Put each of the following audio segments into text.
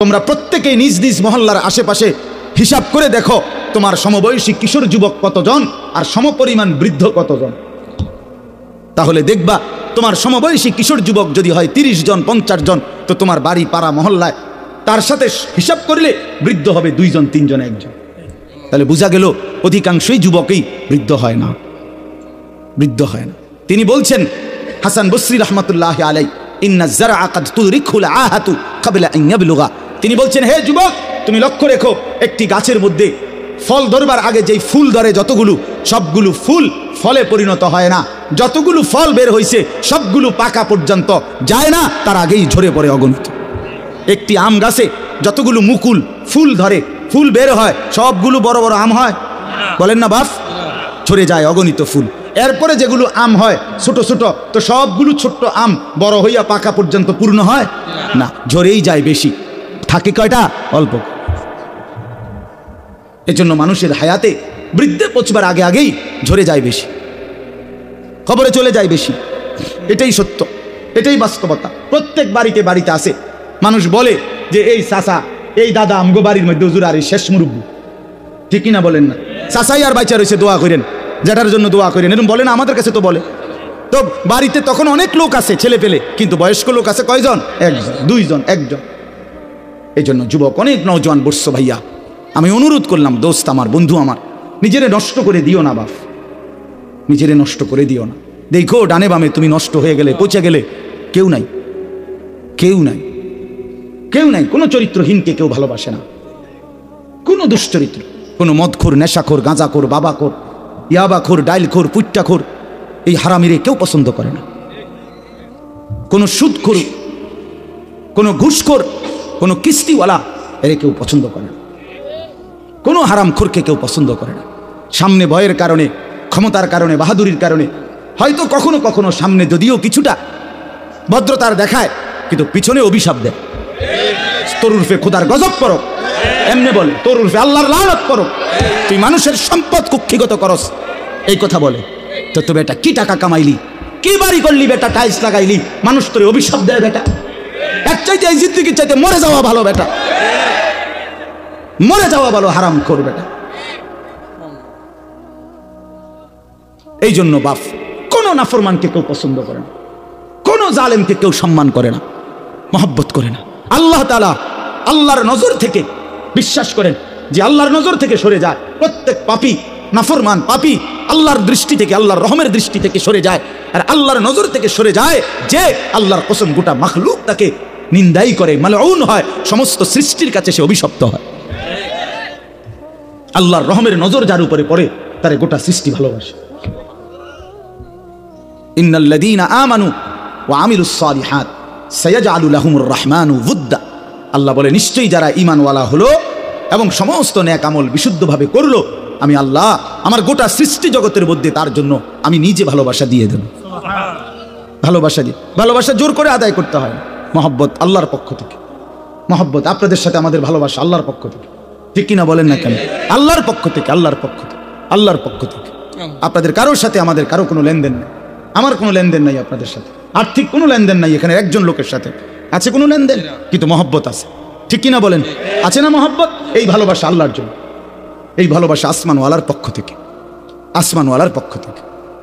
তোমরা প্রত্যেকেই নিজ নিজ মহল্লার আশেপাশে হিসাব করে দেখো তোমার সমবয়সী কিশোর যুবক কতজন আর সমপরিমাণ বৃদ্ধ কতজন। তাহলে দেখবা তোমার সমবয়সী কিশোর যুবক যদি হয় 30 জন 50 জন, তো তোমার বাড়ি পাড়া মহল্লায় তার সাথে হিসাব করলে বৃদ্ধ হবে 2 জন 3 জন 1 জন। তাহলে বোঝা গেল অধিকাংশই যুবকই বৃদ্ধ হয় না, বৃদ্ধ হয় না। তিনি বলছেন হাসান বসরি রহমতুল্লাহ আলাই, ইন্না যারআ কাদ তুরিকুল আহাতু ক্বাবলা আন ইয়াবলুগা। তিনি বলছেন, হে যুবক, তুমি লক্ষ্য রেখো একটি গাছের মধ্যে ফল ধরবার আগে যেই ফুল ধরে যতগুলো, সবগুলো ফুল ফলে পরিণত হয় না। যতগুলো ফল বের হয়েছে সবগুলো পাকা পর্যন্ত যায় না, তার আগেই ঝরে পড়ে অগণিত। একটি আম গাছে যতগুলো মুকুল ফুল ধরে, ফুল বের হয়, সবগুলো বড় বড় আম হয়? বলেন না বাপ? ঝরে যায় অগণিত ফুল। এরপরে যেগুলো আম হয় ছোট ছোট, তো সবগুলো ছোট্ট আম বড় হইয়া পাকা পর্যন্ত পূর্ণ হয় না, ঝরেই যায় বেশি, থাকে কয়টা? অল্প। এজন্য মানুষের হায়াতে বৃদ্ধে পৌঁছবার আগে আগেই ঝরে যায় বেশি, খবরে চলে যায় বেশি। এটাই সত্য, এটাই বাস্তবতা। প্রত্যেক বাড়িতে বাড়িতে আছে। মানুষ বলে যে এই চাচা, এই দাদা আমগো বাড়ির মধ্যে হুজুর আর এই শেষ মুরব্বী, ঠিক কিনা বলেন না? চাচাই আর বাইচা রয়েছে, দোয়া করেন, যেটার জন্য দোয়া করেন, এরকম বলে না? আমাদের কাছে তো বলে। তো বাড়িতে তখন অনেক লোক আছে, ছেলে পেলে, কিন্তু বয়স্ক লোক আছে কয়জন? 1 জন 2 জন 1 জন। এই জন্য যুবক অনেক নওজোয়ান বর্ষ ভাইয়া, আমি অনুরোধ করলাম, দোস্ত আমার, বন্ধু আমার, নিজেরে নষ্ট করে দিও না বাপ, নিজেরে নষ্ট করে দিও না। দেখো ডানে বামে তুমি নষ্ট হয়ে গেলে, পচে গেলে, কেউ নাই, কেউ নাই, কেউ নাই। কোনো চরিত্রহীনকে কেউ ভালোবাসে না, কোনো দুশ্চরিত্র, কোনো মদখোর, নেশাখোর, গাঁজাখোর, বাবাখোর, ইয়াবাখোর, ডাইলখোর, পুট্টাখোর, এই হারামিরে কেউ পছন্দ করে না। কোনো সুদখোর, কোনো ঘুষখোর, কোনো কিস্তিওয়ালা, এরে কেউ পছন্দ করে না। কোনো হারামখোরকে কেউ পছন্দ করে না। সামনে ভয়ের কারণে, ক্ষমতার কারণে, বাহাদুরির কারণে হয়তো কখনো কখনো সামনে যদিও কিছুটা ভদ্রতার দেখায়, কিন্তু পিছনে অভিশাপ দেয়। তোর উর্ফে খোদার গজব করো, এমনি বলে, তোর উর্ফে আল্লাহর লানত করো, তুই মানুষের সম্পদ কুক্ষিগত করস, এই কথা বলে। তো বেটা কি টাকা কামাইলি, কি বাড়ি করলি বেটা, টাইলস লাগাইলি, মানুষ তোর অভিশাপ দেয় বেটা। এক চাইতে এই জিন্দেগির চাইতে মরে যাওয়া ভালো বেটা, মরে যাওয়া ভালো, হারাম খোর বেটা। এই জন্য বাপ, কোন নাফরমানকে কেউ পছন্দ করে না, কোন জালেমকে কেউ সম্মান করে না, মহব্বত করে না। আল্লাহ তাআলা আল্লাহর নজর থেকে, বিশ্বাস করেন যে আল্লাহর নজর থেকে সরে যায় প্রত্যেক পাপী, নাফরমান পাপী, আল্লাহর দৃষ্টি থেকে, আল্লাহর রহমের দৃষ্টি থেকে সরে যায়। আর আল্লাহর নজর থেকে সরে যায় যে আল্লাহর কসম গোটা মাখলুক তাকে নিন্দাই করে, মালউন হয়, সমস্ত সৃষ্টির কাছে সে অভিশপ্ত হয়। আল্লাহর রহমের নজর যার উপরে পড়ে তারে গোটা সৃষ্টি ভালোবাসে। ইন্নাল্লাযীনা আমানু ওয়া আমিলুস সালিহাত সায়াজআলু লাহুমুর রাহমানু ওয়ুদ্দা। আল্লাহ বলে, নিশ্চয়ই যারা ঈমানওয়ালা হলো এবং সমস্ত নেক আমল বিশুদ্ধভাবে করলো, আমি আল্লাহ আমার গোটা সৃষ্টি জগতের মধ্যে তার জন্য আমি নিজে ভালোবাসা দিয়ে দেব। ভালোবাসা দিয়ে, ভালোবাসা জোর করে আদায় করতে হয়, মহব্বত আল্লাহর পক্ষ থেকে। মহব্বত আপনাদের সাথে আমাদের ভালোবাসা আল্লাহর পক্ষ থেকে, ঠিক কিনা বলেন না কেন? আল্লাহর পক্ষ থেকে, আল্লাহর পক্ষ থেকে, আল্লাহর পক্ষ থেকে। আপনাদের কারোর সাথে আমাদের কারো কোনো লেনদেন নেই, আমার কোনো লেনদেন নাই আপনাদের সাথে, আর্থিক কোনো লেনদেন নাই। এখানে একজন লোকের সাথে আছে কোনো লেনদেন, কিন্তু মহব্বত আছে, ঠিক কিনা বলেন? আছে না মহব্বত? এই ভালোবাসা আল্লাহর জন্য, এই ভালোবাসা আসমানওয়ালার পক্ষ থেকে, আসমানওয়ালার পক্ষ থেকে।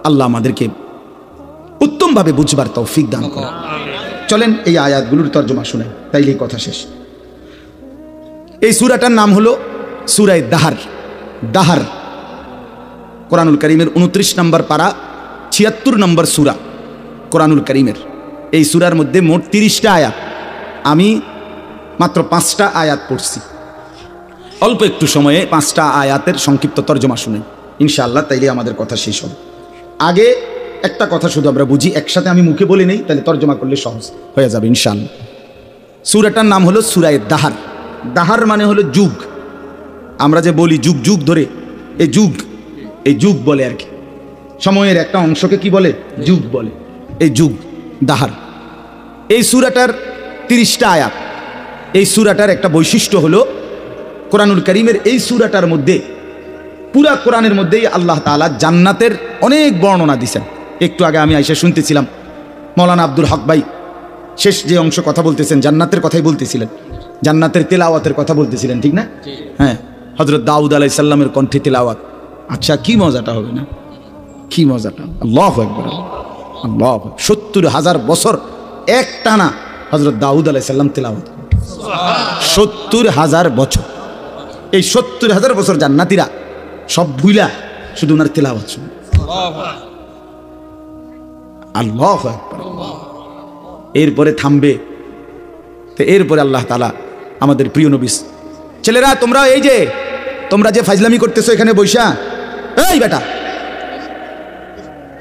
আল্লাহ আমাদেরকে উত্তমভাবে বুঝবার তৌফিক দান করেন। চলেন এই আয়াতগুলোর তর্জমা শুনেন, তাইলেই কথা শেষ। এই সূরাটার নাম হলো সূরা দাহার। দাহার কোরআনুল কারীমের 29 নম্বর পারা, 76 নম্বর সূরা কোরআনুল কারীমের। এই সূরার মধ্যে মোট 30টা আয়াত, আমি মাত্র 5টা আয়াত পড়ছি। অল্প একটু সময়ে 5টা আয়াতের সংক্ষিপ্ত তর্জমা শুনেন ইনশাআল্লাহ, তাইলে আমাদের কথা শেষ হবে। আগে একটা কথা শুধু আমরা বুঝি, একসাথে আমি মুখে বলে নেই, তাহলে তর্জমা করলে সহজ হয়ে যাবে ইনশাআল্লাহ। সূরাটার নাম হলো সূরা দাহার। দাহার মানে হলো যুগ। আমরা যে বলি যুগ যুগ ধরে, এই যুগ, এই যুগ বলে আর কি, সময়ের একটা অংশকে কি বলে? যুগ বলে। এই যুগ দাহার। এই সূরাটার 30টা আয়াত। এই সূরাটার একটা বৈশিষ্ট্য হলো, কোরআনুল কারীমের এই সূরাটার মধ্যে, পুরা কোরআনের মধ্যেই আল্লাহ তাআলা জান্নাতের অনেক বর্ণনা দিয়েছেন। একটু আগে আমি আইসা শুনতেছিলাম মাওলানা আব্দুল হক ভাই শেষ যে অংশ কথা বলতেছেন, জান্নাতের কথাই বলতেছিলেন, জান্নাতের তেলাওয়াতের কথা বলতেছিলেন, ঠিক না? হ্যাঁ, হযরত দাউদ আলাইহিস সালামের কণ্ঠে তেলাওয়াত। আচ্ছা, কি মজাটা হবে না? কি মজাটা! আল্লাহু আকবার, আল্লাহ। ৭০,০০০ বছর এক টানা হযরত দাউদ আলাইহিস সালাম তেলাওয়াত। ৭০,০০০ বছর। এই ৭০,০০০ বছর জান্নাতীরা সব ভুইলা শুধু ওনার তেলাওয়াত শুনে। আল্লাহু আকবার। এরপরে থামবে, তো এরপরে আল্লাহ তাআলা আমাদের প্রিয় নবী, ছেলেরা তোমরা এই যে তোমরা যে ফাজলামি করতেছো এখানে বৈশা, এই বেটা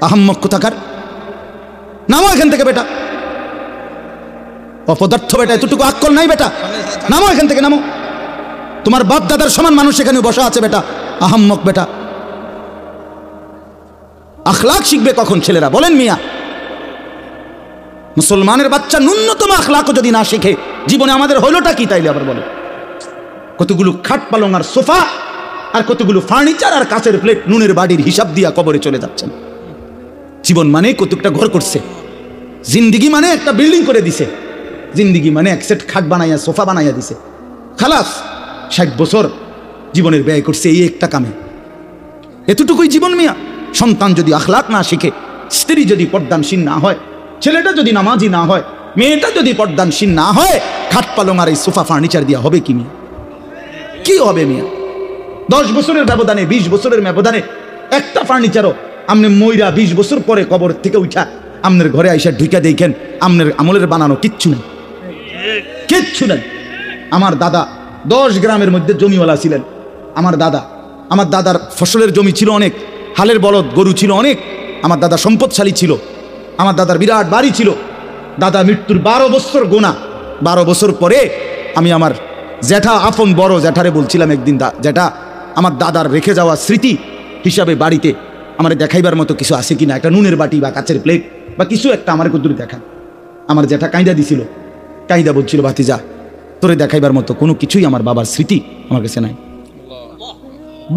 আহাম্মক কোথাকার, নামো এখান থেকে বেটা, অপদার্থ বেটা, এতটুকু আক্কল নাই বেটা, নামো এখান থেকে, নামো। তোমার বাপ দাদার সমান মানুষ এখানে বসা আছে বেটা, আহাম্মক বেটা। আখলাক শিখবে কখন ছেলেরা বলেন মিয়া? মুসলমানের বাচ্চা ন্যূনতম আখলাকও যদি না শিখে জীবনে আমাদের হলোটা কি? তাইলে আবার বলে কতগুলো খাট পালং আর সোফা আর কতগুলো ফার্নিচার আর কাঁচের প্লেট নুনের বাড়ির হিসাব দিয়া কবরে চলে যাচ্ছেন। জীবন মানে কতটা ঘর করছে, জিন্দিগি মানে একটা বিল্ডিং করে দিছে, জিন্দিগি মানে এক সেট খাট বানাইয়া সোফা বানাইয়া দিছে, খালাস ৬০ বছর জীবনের ব্যয় করছে এই একটা কামে। এতটুকুই জীবন মিয়া। সন্তান যদি আখলাক না শিখে, স্ত্রী যদি পর্দানশীল না হয়, ছেলেটা যদি নামাজি না হয়, মেয়েটা যদি পর্দানশীল না হয়, খাট পালং আর এই সোফা ফার্নিচার দিয়া হবে কি মিয়া? কি হবে মিয়া? 10 বছরের ব্যবধানে, 20 বছরের ব্যবধানে একটা ফার্নিচারও আমনে মইরা 20 বছর পরে কবর থেকে উঠা আমনের ঘরে আইসা ঢুকা দেখেন আমনের আমলের বানানো কিচ্ছু নেই, কিচ্ছু নেই। আমার দাদা 10 গ্রামের মধ্যে জমিওয়ালা ছিলেন। আমার দাদার ফসলের জমি ছিল অনেক, হালের বলদ গরু ছিল অনেক। আমার দাদা সম্পদশালী ছিল, আমার দাদার বিরাট বাড়ি ছিল। দাদা মৃত্যুর 12 বছর গোনা, 12 বছর পরে আমি আমার জ্যাঠা, আপন বড় জ্যাঠারে বলছিলাম একদিন, জ্যাঠা আমার দাদার রেখে যাওয়া স্মৃতি হিসাবে বাড়িতে আমার দেখাইবার মতো কিছু আছে কিনা, একটা নুনের বাটি বা কাচের প্লেট বা কিছু একটা আমার কদ্দুর দেখা। আমার জ্যাঠা কাঁইদা দিছিল, কাঁইদা বলছিল, ভাতিজা তোরে দেখাইবার মতো কোনো কিছুই আমার বাবার স্মৃতি আমার কাছে নাই।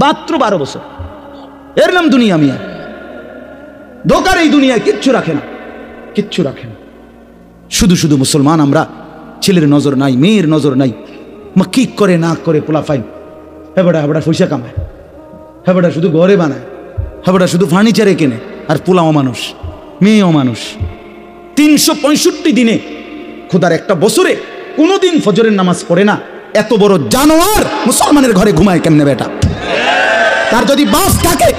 মাত্র 12 বছর, এর নাম দুনিয়া মিয়া। ধোকার এই দুনিয়ায় কিচ্ছু রাখে না, কিচ্ছু রাখে না। শুধু শুধু মুসলমান আমরা, ছেলের নজর নাই, মেয়ের নজর নাই, মা কি করে না করে পোলা ফাইন, হেবাটা হেবাটা পয়সা কামায়, হেবাটা শুধু ঘরে বানায়, হেবাটা শুধু ফার্নিচারে কেনে, আর পোলাও মানুষ, মেয়েও মানুষ। 365 দিনে খোদার একটা বছরে কোনোদিন ফজরের নামাজ পড়ে না। এত বড় জানোয়ার মুসলমানের ঘরে ঘুমায় কেমনে বেটা? তার যদি বাপ থাকে,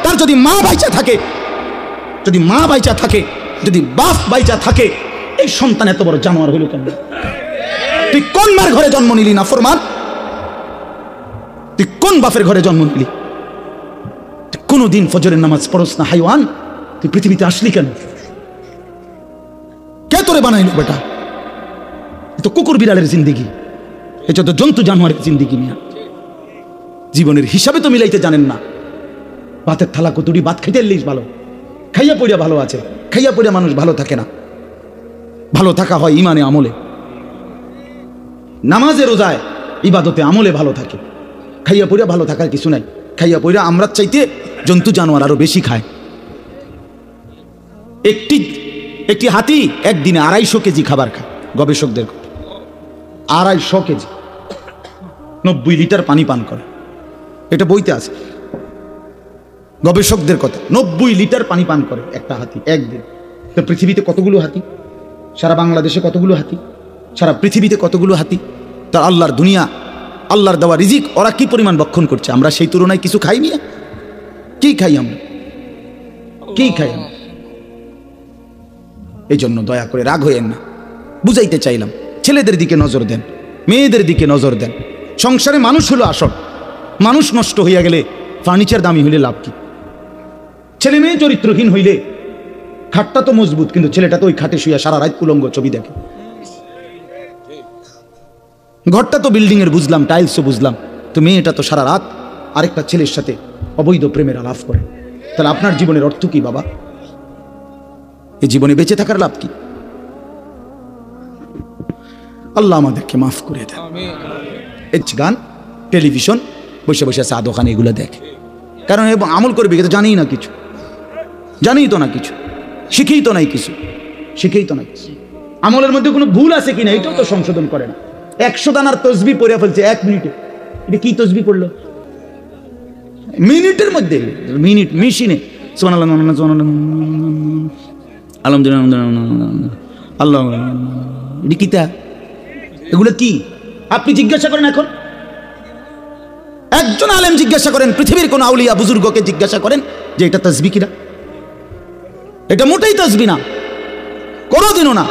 তার যদি মা বাইচা থাকে, যদি মা বাইচা থাকে, যদি বাপ বাইচা থাকে, এই সন্তান এত বড় জানোয়ার হইল কেমনে? তুই কোন মার ঘরে জন্ম নিলি না ফরমান? তুই কোন বাপের ঘরে জন্ম নিলি? কোনদিন ফজরের নামাজ পড়স না হাইওয়ান, তুই পৃথিবীতে আসলি কেন? কে তোরে বানাইল বেটা? এ তো কুকুর বিড়ালের জিন্দিগি, এটা তো জন্তু জানোয়ারের জিন্দিগি মিয়া। জীবনের হিসাবে তো মিলাইতে জানেন না। ভাতের থালা কতুরি ভাত খাইতে এলিস ভালো, খাইয়া পড়িয়া ভালো আছে, খাইয়া পড়িয়া মানুষ ভালো থাকে না। ভালো থাকা হয় ইমানে আমলে, নামাজে রোজায় ইবাদতে আমলে ভালো থাকে। খাইয়া পড়িয়া ভালো থাকার কিছু নাই। খাইয়া পড়িয়া আমরা চাইতে জন্তু জানোয়ার আরো বেশি খায়। একটি হাতি একদিনে 250 কেজি খাবার খায়, গবেষকদের 250 কেজি, 90 লিটার পানি পান করে। এটা বইতে আছে, গবেষকদের কথা। 90 লিটার পানি পান করে একটা হাতি একদিন। তো পৃথিবীতে কতগুলো হাতি? সারা বাংলাদেশে কতগুলো হাতি? সারা পৃথিবীতে কতগুলো হাতি? তার আল্লাহর দুনিয়া, আল্লাহর দেওয়া রিজিক ওরা কি পরিমাণ ভক্ষণ করছে, আমরা সেই তুলনায় কিছু খাই নিয়ে? কি খাই আমরা? কি খাই আমরা? এই জন্য দয়া করে রাগ হইয়েন না, বুঝাইতে চাইলাম। ছেলেদের দিকে নজর দেন, মেয়েদের দিকে নজর দেন। সংসারে মানুষ হলো আসল। মানুষ নষ্ট হইয়া গেলে ফার্নিচার দামি হইলে লাভ কি? ছেলে মেয়ে চরিত্রহীন হইলে খাটটা তো মজবুত, কিন্তু ছেলেটা তো ওই খাটে শুইয়া সারা রাত উলঙ্গ ছবি দেখে। ঘরটা তো বিল্ডিং এর বুঝলাম, টাইলসও বুঝলাম, তো মেয়েটা তো সারা রাত আরেকটা ছেলের সাথে অবৈধ প্রেমের আলাপ করে। তাহলে আপনার জীবনের অর্থ কি বাবা? এই জীবনে বেঁচে থাকার লাভ কি? আল্লাহ আমাদেরকে মাফ করে দেন। এই গান, টেলিভিশন, বসে বসে আছে দোকানে এগুলো দেখে। কারণ আমল করবে তো জানেই না কিছু, জানেই তো না কিছু, শিখেই তো নাই কিছু, শিখেই তো নাই কিছু। আমলের মধ্যে কোনো ভুল আছে কিনা এটাও তো সংশোধন করে না। 100 দানার তসবি পড়ে ফেলছে 1 মিনিটে। এটা কি তসবি পড়লো? মিনিটের মধ্যে, মিনিট মেশিনে সুবহানাল্লাহ আলহামদুলিল্লাহ আল্লাহ। এটা কি তা? এগুলো কি? আপনি জিজ্ঞাসা করেন, এখন একজন আলেম জিজ্ঞাসা করেন, পৃথিবীর কোন আউলিয়া বুজুর্গকে জিজ্ঞাসা করেন যে এটা তাসবিহ কিনা? এটা মোটেই তাসবিহ না, কোনোদিনও না।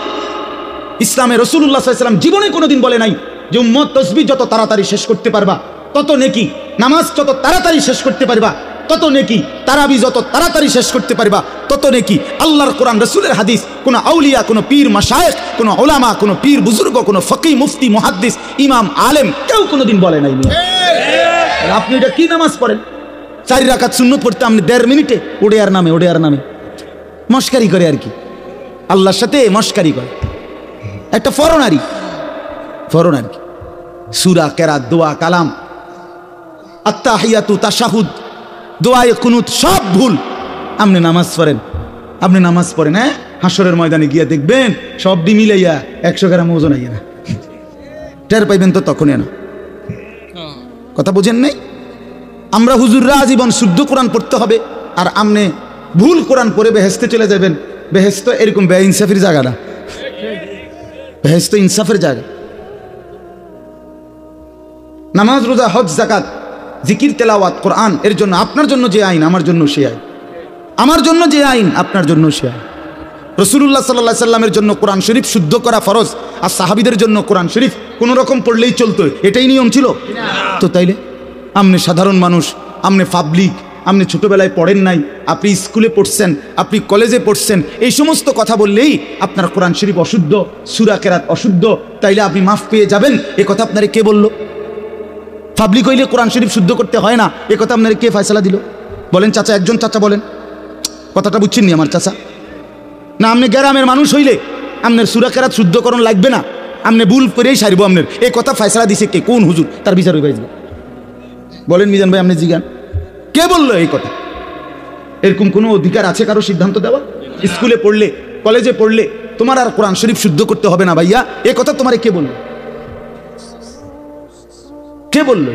ইসলামে রাসূলুল্লাহ সাল্লাল্লাহু আলাইহি ওয়াসাল্লাম জীবনে কোনোদিন বলে নাই যে উম্মত তাসবিহ যত তাড়াতাড়ি শেষ করতে পারবা তত নেকি, নামাজ যত তাড়াতাড়ি শেষ করতে পারবা তত নেকি, তারাবি যত তাড়াতাড়ি শেষ করতে পারবা তত নেকি। আল্লাহর কোরআন, রাসূলের হাদিস, কোন আউলিয়া, কোন পীর মাশায়েখ, কোন উলামা, কোন পীর বুজুর্গ, কোন ফকিহ, মুফতি, মুহাদ্দিস, ইমাম, আলেম কেউ কোনোদিন বলে নাই। আপনি এটা কি নামাজ পড়েন? 4 রাকাত সুন্নত পড়তে আপনি 1.5 মিনিটে ওড়ে নামে মস্কারি করে আর কি, আল্লাহর সাথে মস্কারি করে। একটা ফরনারি কি সূরা, কেরাত, দোয়া, কালাম, আত্তাহিয়াতু, তাশাহুদ, দোয়ায়ে কুনুত সব ভুল। আপনি নামাজ পড়েন, হ্যাঁ, হাসরের ময়দানে গিয়ে দেখবেন সব ডি মিলাইয়া 100 গ্রাম ওজন আইয়া না, টের পাইবেন তো তখনই না। কথা বুঝেন নাই? আমরা হুজুররা আজীবন শুদ্ধ কোরআন পড়তে হবে, আর আমনে ভুল কোরআন পড়ে বেহেশতে চলে যাবেন। বেহেশত এরকম বেইনসাফির জায়গা না, বেহেশত ইনসাফের জায়গা। নামাজ, রোজা, হজ, যাকাত, জিকির, তেলাওয়াত, কোরআন, এর জন্য আপনার জন্য যে আইন আমার জন্য সে আইন, আমার জন্য যে আইন আপনার জন্য সে আইন। রাসূলুল্লাহ সাল্লাল্লাহু আলাইহি সাল্লামের জন্য কোরআন শরীফ শুদ্ধ করা ফরজ, আর সাহাবীদের জন্য কোরআন শরীফ কোনো রকম পড়লেই চলতো, এটাই নিয়ম ছিল তো। তাইলে আপনি সাধারণ মানুষ, আপনি পাবলিক, আপনি ছোটবেলায় পড়েন নাই, আপনি স্কুলে পড়ছেন, আপনি কলেজে পড়ছেন, এই সমস্ত কথা বললেই আপনার কোরআন শরীফ অশুদ্ধ, সূরা কেরাত অশুদ্ধ, তাইলে আপনি মাফ পেয়ে যাবেন, এ কথা আপনারে কে বললো? পাবলিক হইলে কোরআন শরীফ শুদ্ধ করতে হয় না, এ কথা আপনারে কে ফয়সালা দিল? বলেন চাচা, একজন চাচা বলেন, কথাটা বুঝছেন নি আমার চাচা? না আপনি গ্রামের মানুষ হইলে আপনার সূরা কেরাত শুদ্ধকরণ লাগবে না, আপনি ভুল করেই সারবো আপনার, এই কথা ফয়সালা দিছে কে? কোন হুজুর? তার বিচার হইবে। বলেন মিজান ভাই, আপনি জিজ্ঞান কে বললো এই কথা? এরকম কোনো অধিকার আছে কারো সিদ্ধান্ত দেওয়া? স্কুলে পড়লে, কলেজে পড়লে তোমার আর কোরআন শরীফ শুদ্ধ করতে হবে না ভাইয়া, এ কথা তোমারে কে বললো? কে বললো?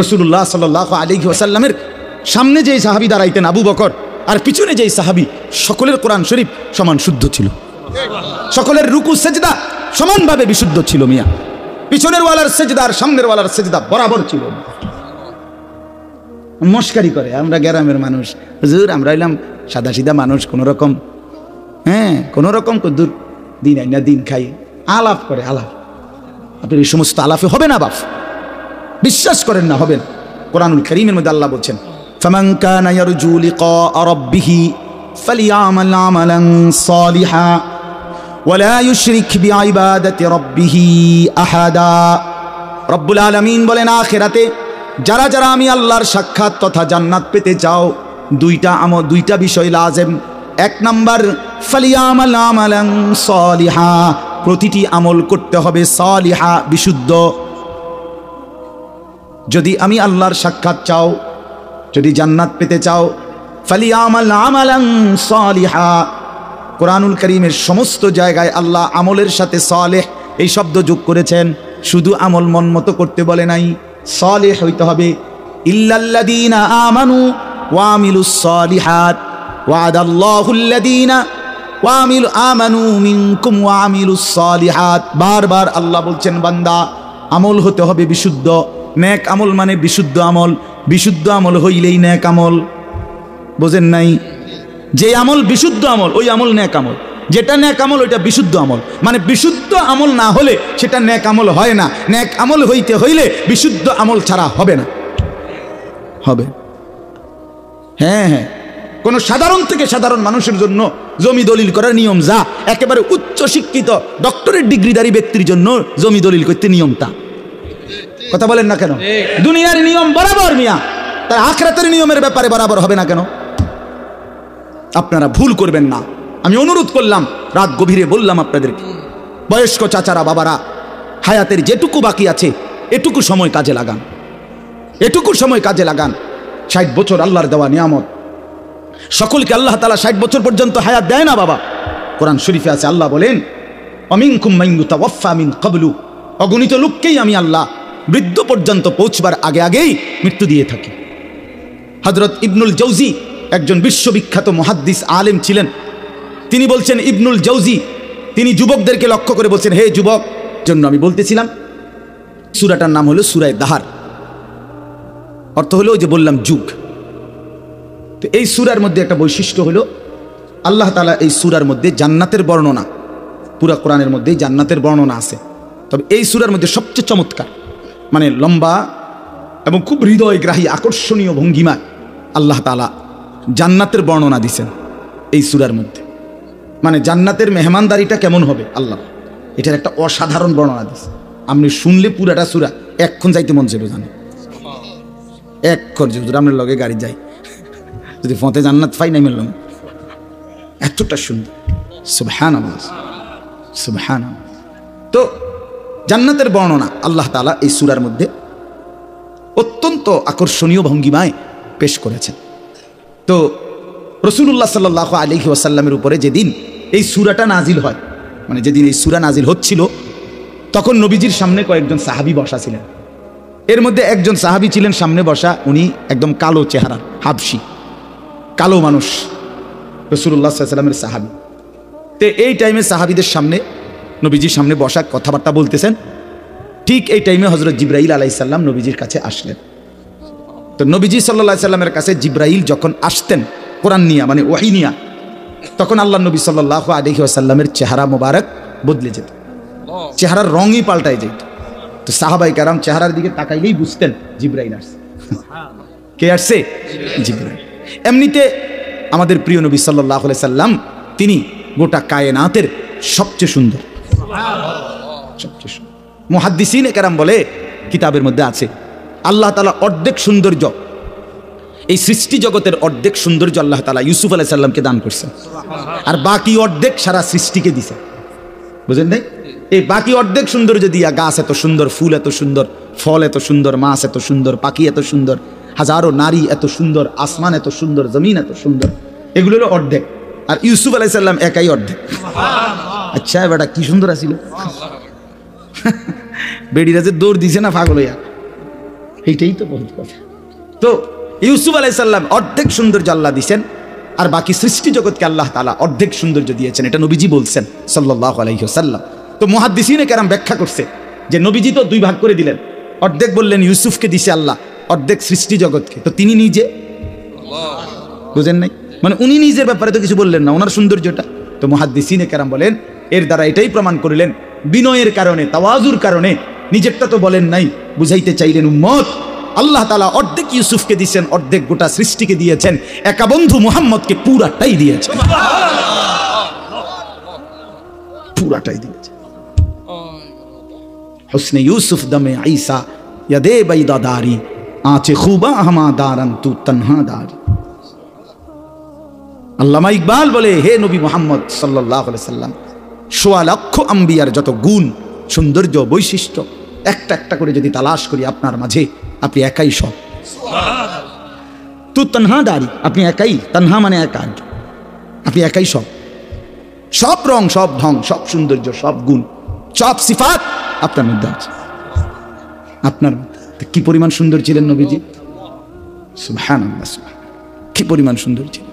রাসূলুল্লাহ সাল্লাল্লাহু আলাইহি ওয়াসাল্লামের সামনে যেই সাহাবী দাঁড়াইতেন আবু বকর, আর পিছনে যেই সাহাবী, সকলের কোরআন শরীফ সমান শুদ্ধ ছিল, সকলের রুকু সেজদা সমানভাবে বিশুদ্ধ ছিল মিয়া। পিছনের ওয়ালার সেজদা আর সামনের ওয়ালার সেজদা বরাবর ছিল। মস্কারি করে, আমরা গ্রামের মানুষ, হুজুর আমরা হইলাম সাদা সিধা মানুষ, কোন রকম, হ্যাঁ কোন রকম কদ্দুর দিন আইনা দিন খাই, আলাপ করে আলাপ। আপনি এই সমস্ত আলাপে হবে না বাপ, বিশ্বাস করেন না, হবেন। কোরআনুল কারীমের মধ্যে আল্লাহ বলছেন, ফামান কানা ইয়ারজু লিকা রাব্বিহি ফালিয়ামাল আমালান সালিহা ওয়ালা ইউশরিক বিইবাদাতি রাব্বিহি আহাদা। রব্বুল আলামিন বলেন, আখিরাতে যারা যারা আমি আল্লাহর সাক্ষাৎ তথা জান্নাত পেতে চাও, দুইটা বিষয় লাজেম। 1 নাম্বার, ফালিয়ামাল আমালান সালিহা, প্রতিটি আমল করতে হবে সালিহা, বিশুদ্ধ। যদি আমি আল্লাহর সাক্ষাৎ চাও, যদি জান্নাত পেতে চাও, ফালিয়ামাল আমালান সালিহা। কোরআনুল কারীমের সমস্ত জায়গায় আল্লাহ আমলের সাথে সালেহ এই শব্দ যোগ করেছেন, শুধু আমল মন মতো করতে বলে নাই, সালেহ হইতে হবে। ইল্লাল্লাযীনা আমানু ওয়া আমিলুস সালিহাত ওয়াদাল্লাহুল্লাযীনা আমানু মিনকুম ওয়া আমিলুস সালিহাত। বারবার আল্লাহ বলছেন, বান্দা আমল হতে হবে বিশুদ্ধ, নেক আমল মানে বিশুদ্ধ আমল, বিশুদ্ধ আমল হইলেই নেক আমল। বোঝেন নাই? যে আমল বিশুদ্ধ আমল, ওই আমল নেক আমল। যেটা নেক আমল ওইটা বিশুদ্ধ আমল, মানে বিশুদ্ধ আমল না হলে সেটা নেক আমল হয় না। নেক আমল হইতে হইলে বিশুদ্ধ আমল ছাড়া হবে না, হবে। হ্যাঁ হ্যাঁ, কোন সাধারণ থেকে সাধারণ মানুষের জন্য জমি দলিল করার নিয়ম যা, একেবারে উচ্চ শিক্ষিত ডক্টরেট ডিগ্রিধারী ব্যক্তির জন্য জমি দলিল করতে নিয়মটা। কথা বলেন না কেন? দুনিয়ার নিয়ম বরাবর মিয়া, তার আখিরাতের নিয়মের ব্যাপারে বরাবর হবে না কেন? আপনারা ভুল করবেন না, আমি অনুরোধ করলাম, রাত গভীরে বললাম আপনাদেরকে, বয়স্ক চাচারা, বাবারা, হায়াতের যেটুকু বাকি আছে এটুকু সময় কাজে লাগান, এটুকু সময় কাজে লাগান। 60 বছর আল্লাহর দেওয়া নিয়ামত, সকলকে আল্লাহ তাআলা 60 বছর পর্যন্ত হায়াত দেয় না বাবা। কোরআন শরীফে আছে, আল্লাহ বলেন, অমিনকুম মান ইউতাওয়াফা মিন ক্বাবলু, অগণিত লোককেই আমি আল্লাহ বৃদ্ধ পর্যন্ত পৌঁছবার আগে আগেই মৃত্যু দিয়ে থাকি। হযরত ইবনুল জাওজি একজন বিশ্ববিখ্যাত মুহাদ্দিস আলেম ছিলেন। তিনি বলছেন, ইবনুল জাওজি তিনি যুবকদেরকে লক্ষ্য করে বলছেন, হে যুবক, জন্য আমি বলতেছিলাম সূরাটার নাম হলো সূরা দাহার, অর্থ হলো ওই যে বললাম যুগ। তো এই সূরার মধ্যে একটা বৈশিষ্ট্য হলো আল্লাহ তাআলা এই সূরার মধ্যে জান্নাতের বর্ণনা, পুরা কোরআনের মধ্যেই জান্নাতের বর্ণনা আছে, তবে এই সূরার মধ্যে সবচেয়ে চমৎকার, মানে লম্বা এবং খুব হৃদয়গ্রাহী আকর্ষণীয় ভঙ্গিমায় আল্লাহ তাআলা জান্নাতের বর্ণনা দিছেন এই সূরার মধ্যে। মানে জান্নাতের মেহমানদারিটা কেমন হবে আল্লাহ, এটার একটা অসাধারণ বর্ণনা দিছে। আপনি শুনলে পুরাটা সূরা এক্ষণ যাইতে মন চাইবে, জানেন এক্ষণ যদি আপনার লগে গাড়ি যাই, যদি ফতে জান্নাত পাই নাই মিললাম, এতটা সুন্দর। সুবহানাল্লাহ, সুবহানাল্লাহ। তো জান্নাতের বর্ণনা আল্লাহ তাআলা এই সূরার মধ্যে অত্যন্ত আকর্ষণীয় ভঙ্গিমায় পেশ করেছেন। তো রাসূলুল্লাহ সাল্লাল্লাহু আলাইহি ওয়াসাল্লামের উপরে যেদিন এই সূরাটা নাজিল হয়, মানে যেদিন এই সূরা নাজিল হচ্ছিল, তখন নবীজির সামনে কয়েকজন সাহাবী বসা ছিলেন। এর মধ্যে একজন সাহাবী ছিলেন সামনে বসা, উনি একদম কালো চেহারা, হাবশি, কালো মানুষ, রাসূলুল্লাহ সাল্লাল্লাহু আলাইহি ওয়াসাল্লামের সাহাবী। তো এই টাইমে সাহাবীদের সামনে, নবীজির সামনে বসা কথাবার্তা বলতেছেন। ঠিক এই টাইমে হযরত জিবরাইল আলাইহিস সালাম নবীজির কাছে আসলেন। তো নবীজি সাল্লাল্লাহু আলাইহি সাল্লামের কাছে জিবরাইল যখন আসতেন কোরআন নিয়া, মানে ওহী নিয়া, তখন আল্লাহ নবী সাল্লাল্লাহু আলাইহি ওয়াসাল্লামের চেহারা মোবারক বদলে যেত, চেহারার রঙই পাল্টায় যেত। তো সাহাবায়ে কেরাম চেহারার দিকে তাকাইলেই বুঝতেন জিবরাইল আসছে। কে আসছে? জিবরাইল। এমনিতে আমাদের প্রিয় নবী সাল্লাল্লাহু আলাইহি সাল্লাম তিনি গোটা কায়নাতের সবচেয়ে সুন্দর, সবচেয়ে সুন্দর। মুহাদ্দিসিনে কেরাম বলে, কিতাবের মধ্যে আছে, আল্লাহ তাআলা অর্ধেক সৌন্দর্য, এই সৃষ্টি জগতের অর্ধেক সৌন্দর্য আল্লাহ তাআলা ইউসুফ আলাইহিস সালামকে দান করছেন, আর বাকি অর্ধেক সারা সৃষ্টিকে দিছে। বুঝেন নাই? এই বাকি অর্ধেক সৌন্দর্য দিয়া, গাছ এত সুন্দর, ফুল এত সুন্দর, ফল এত সুন্দর, মাছ এত সুন্দর, পাখি এত সুন্দর, হাজারো নারী এত সুন্দর, আসমান এত সুন্দর, জমিন এত সুন্দর, এগুলো হলো অর্ধেক। আর ইউসুফ আলাইহিস সালাম একাই অর্ধেক। আচ্ছা বেটা কি সুন্দর আছিল, বেড়িরা যে দৌড় দিছে না পাগল হইয়া, এইটাই তো বহুত কথা। তো ইউসুফ আলাইহিস সালাম অর্ধেক সৌন্দর্য আল্লাহ দিয়েছেন, আর বাকি সৃষ্টি জগৎকে আল্লাহ তাআলা অর্ধেক সৌন্দর্য দিয়েছেন, এটা নবীজি বলছেন সাল্লাল্লাহু আলাইহি ওয়াসাল্লাম। তো মুহাদ্দিসিনে কেরাম ব্যাখ্যা করছে যে নবীজি তো দুই ভাগ করে দিলেন, অর্ধেক বললেন ইউসুফকে দিছে আল্লাহ, অর্ধেক সৃষ্টি জগৎকে। তো তিনি নিজে, বুঝেন নাই, মানে উনি নিজের ব্যাপারে তো কিছু বললেন না, ওনার সৌন্দর্যটা। তো মুহাদ্দিসিনে কেরাম বলেন, এর দ্বারা এটাই প্রমাণ করিলেন, বিনয়ের কারণে, তাওয়াজুর কারণে নিজেরটা তো বলেন নাই, বুঝাইতে চাইলেন উম্মত আল্লাহ তাআলা অর্ধেক ইউসুফকে দিয়েছেন, অর্ধেক গোটা সৃষ্টিকে দিয়েছেন, একা বন্ধু মুহাম্মদকে পুরাটাই দিয়েছেন, পুরাটাই দিয়েছেন। হুসনে ইউসুফ দমে ঈসা ইয়াদে বাইদাদারি আঁচে খুবা হামা দারান তু তনহা দারি। আল্লামা ইকবাল বলে, হে নবী মুহাম্মদ সাল্লাল্লাহু আলাইহি সাল্লাম, ১৬ লক্ষ আম্বিয়ার যত গুণ, সৌন্দর্য, বৈশিষ্ট্য একটা একটা করে যদি তালাশ করি আপনার মাঝে, আপনি একাই সব। তু তনহা দারি, আপনি একাই, তনহা মানে একা, আপনি একাই সব, সব রং, সব ঢং, সব সৌন্দর্য, সব গুণ, সব সিফাত আপনার মধ্যে আছে। আপনার কি পরিমাণ সুন্দর ছিলেন নবীজি, সুবহানাল্লাহ, কি পরিমাণ সুন্দর ছিলেন।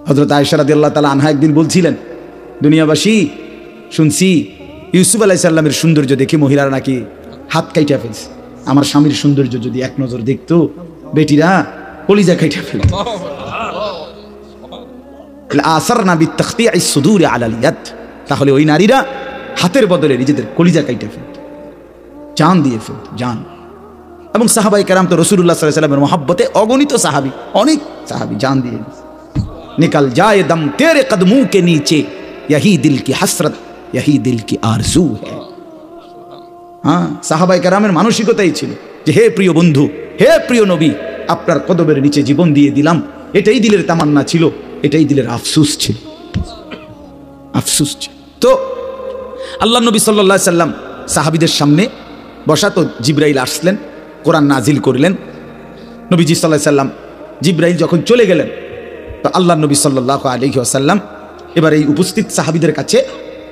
হযরত আয়েশা রাদিয়াল্লাহু তাআলা আনহা একদিন বলছিলেন, দুনিয়াবাসী শুনছি ইউসুফ আলাইহিস সালামের সৌন্দর্য দেখে মহিলারা নাকি হাত কাইটা ফেলছে, আমার স্বামীর সৌন্দর্য যদি এক নজর দেখতো বেটিরা কলিজা কাইটা ফেলত। আসারনা বিতাখতিআইস সুদুরি আলাল ইয়াদ, তাহলে ওই নারীরা হাতের বদলে নিজেদের কলিজা কাইটা ফেলত, জান দিয়ে ফেলত, জান। এবং সাহাবায়ে কেরাম তো রাসূলুল্লাহ সাল্লাল্লাহু আলাইহি ওয়াসাল্লামের মহব্বতে অগণিত সাহাবী, অনেক সাহাবী জান দিয়ে निकल जाए दम तेरे कदमों के नीचे, यही दिल की हसरत, यही दिल की आरजू है। हाँ, সাহাবায়ে কেরামের মানসিকতাই ছিল যে হে প্রিয় বন্ধু, হে প্রিয় নবী, আপনার কদমের নিচে জীবন দিয়ে দিলাম, এটাই দিলের তামান্না ছিল, এটাই দিলের আফসোস ছিল, আফসোস ছিল। তো আল্লাহ নবী সাল্লাল্লাহু আলাইহি সাল্লাম সাহাবীদের সামনে বসা, তো জিবরাইল আসলেন, কোরআন নাজিল করলেন। নবীজি সাল্লাল্লাহু আলাইহি সাল্লাম, জিবরাইল যখন চলে গেলেন, তো আল্লাহ নবী সাল্লাল্লাহু আলাইহি ওয়াসাল্লাম এবার এই উপস্থিত সাহাবীদের কাছে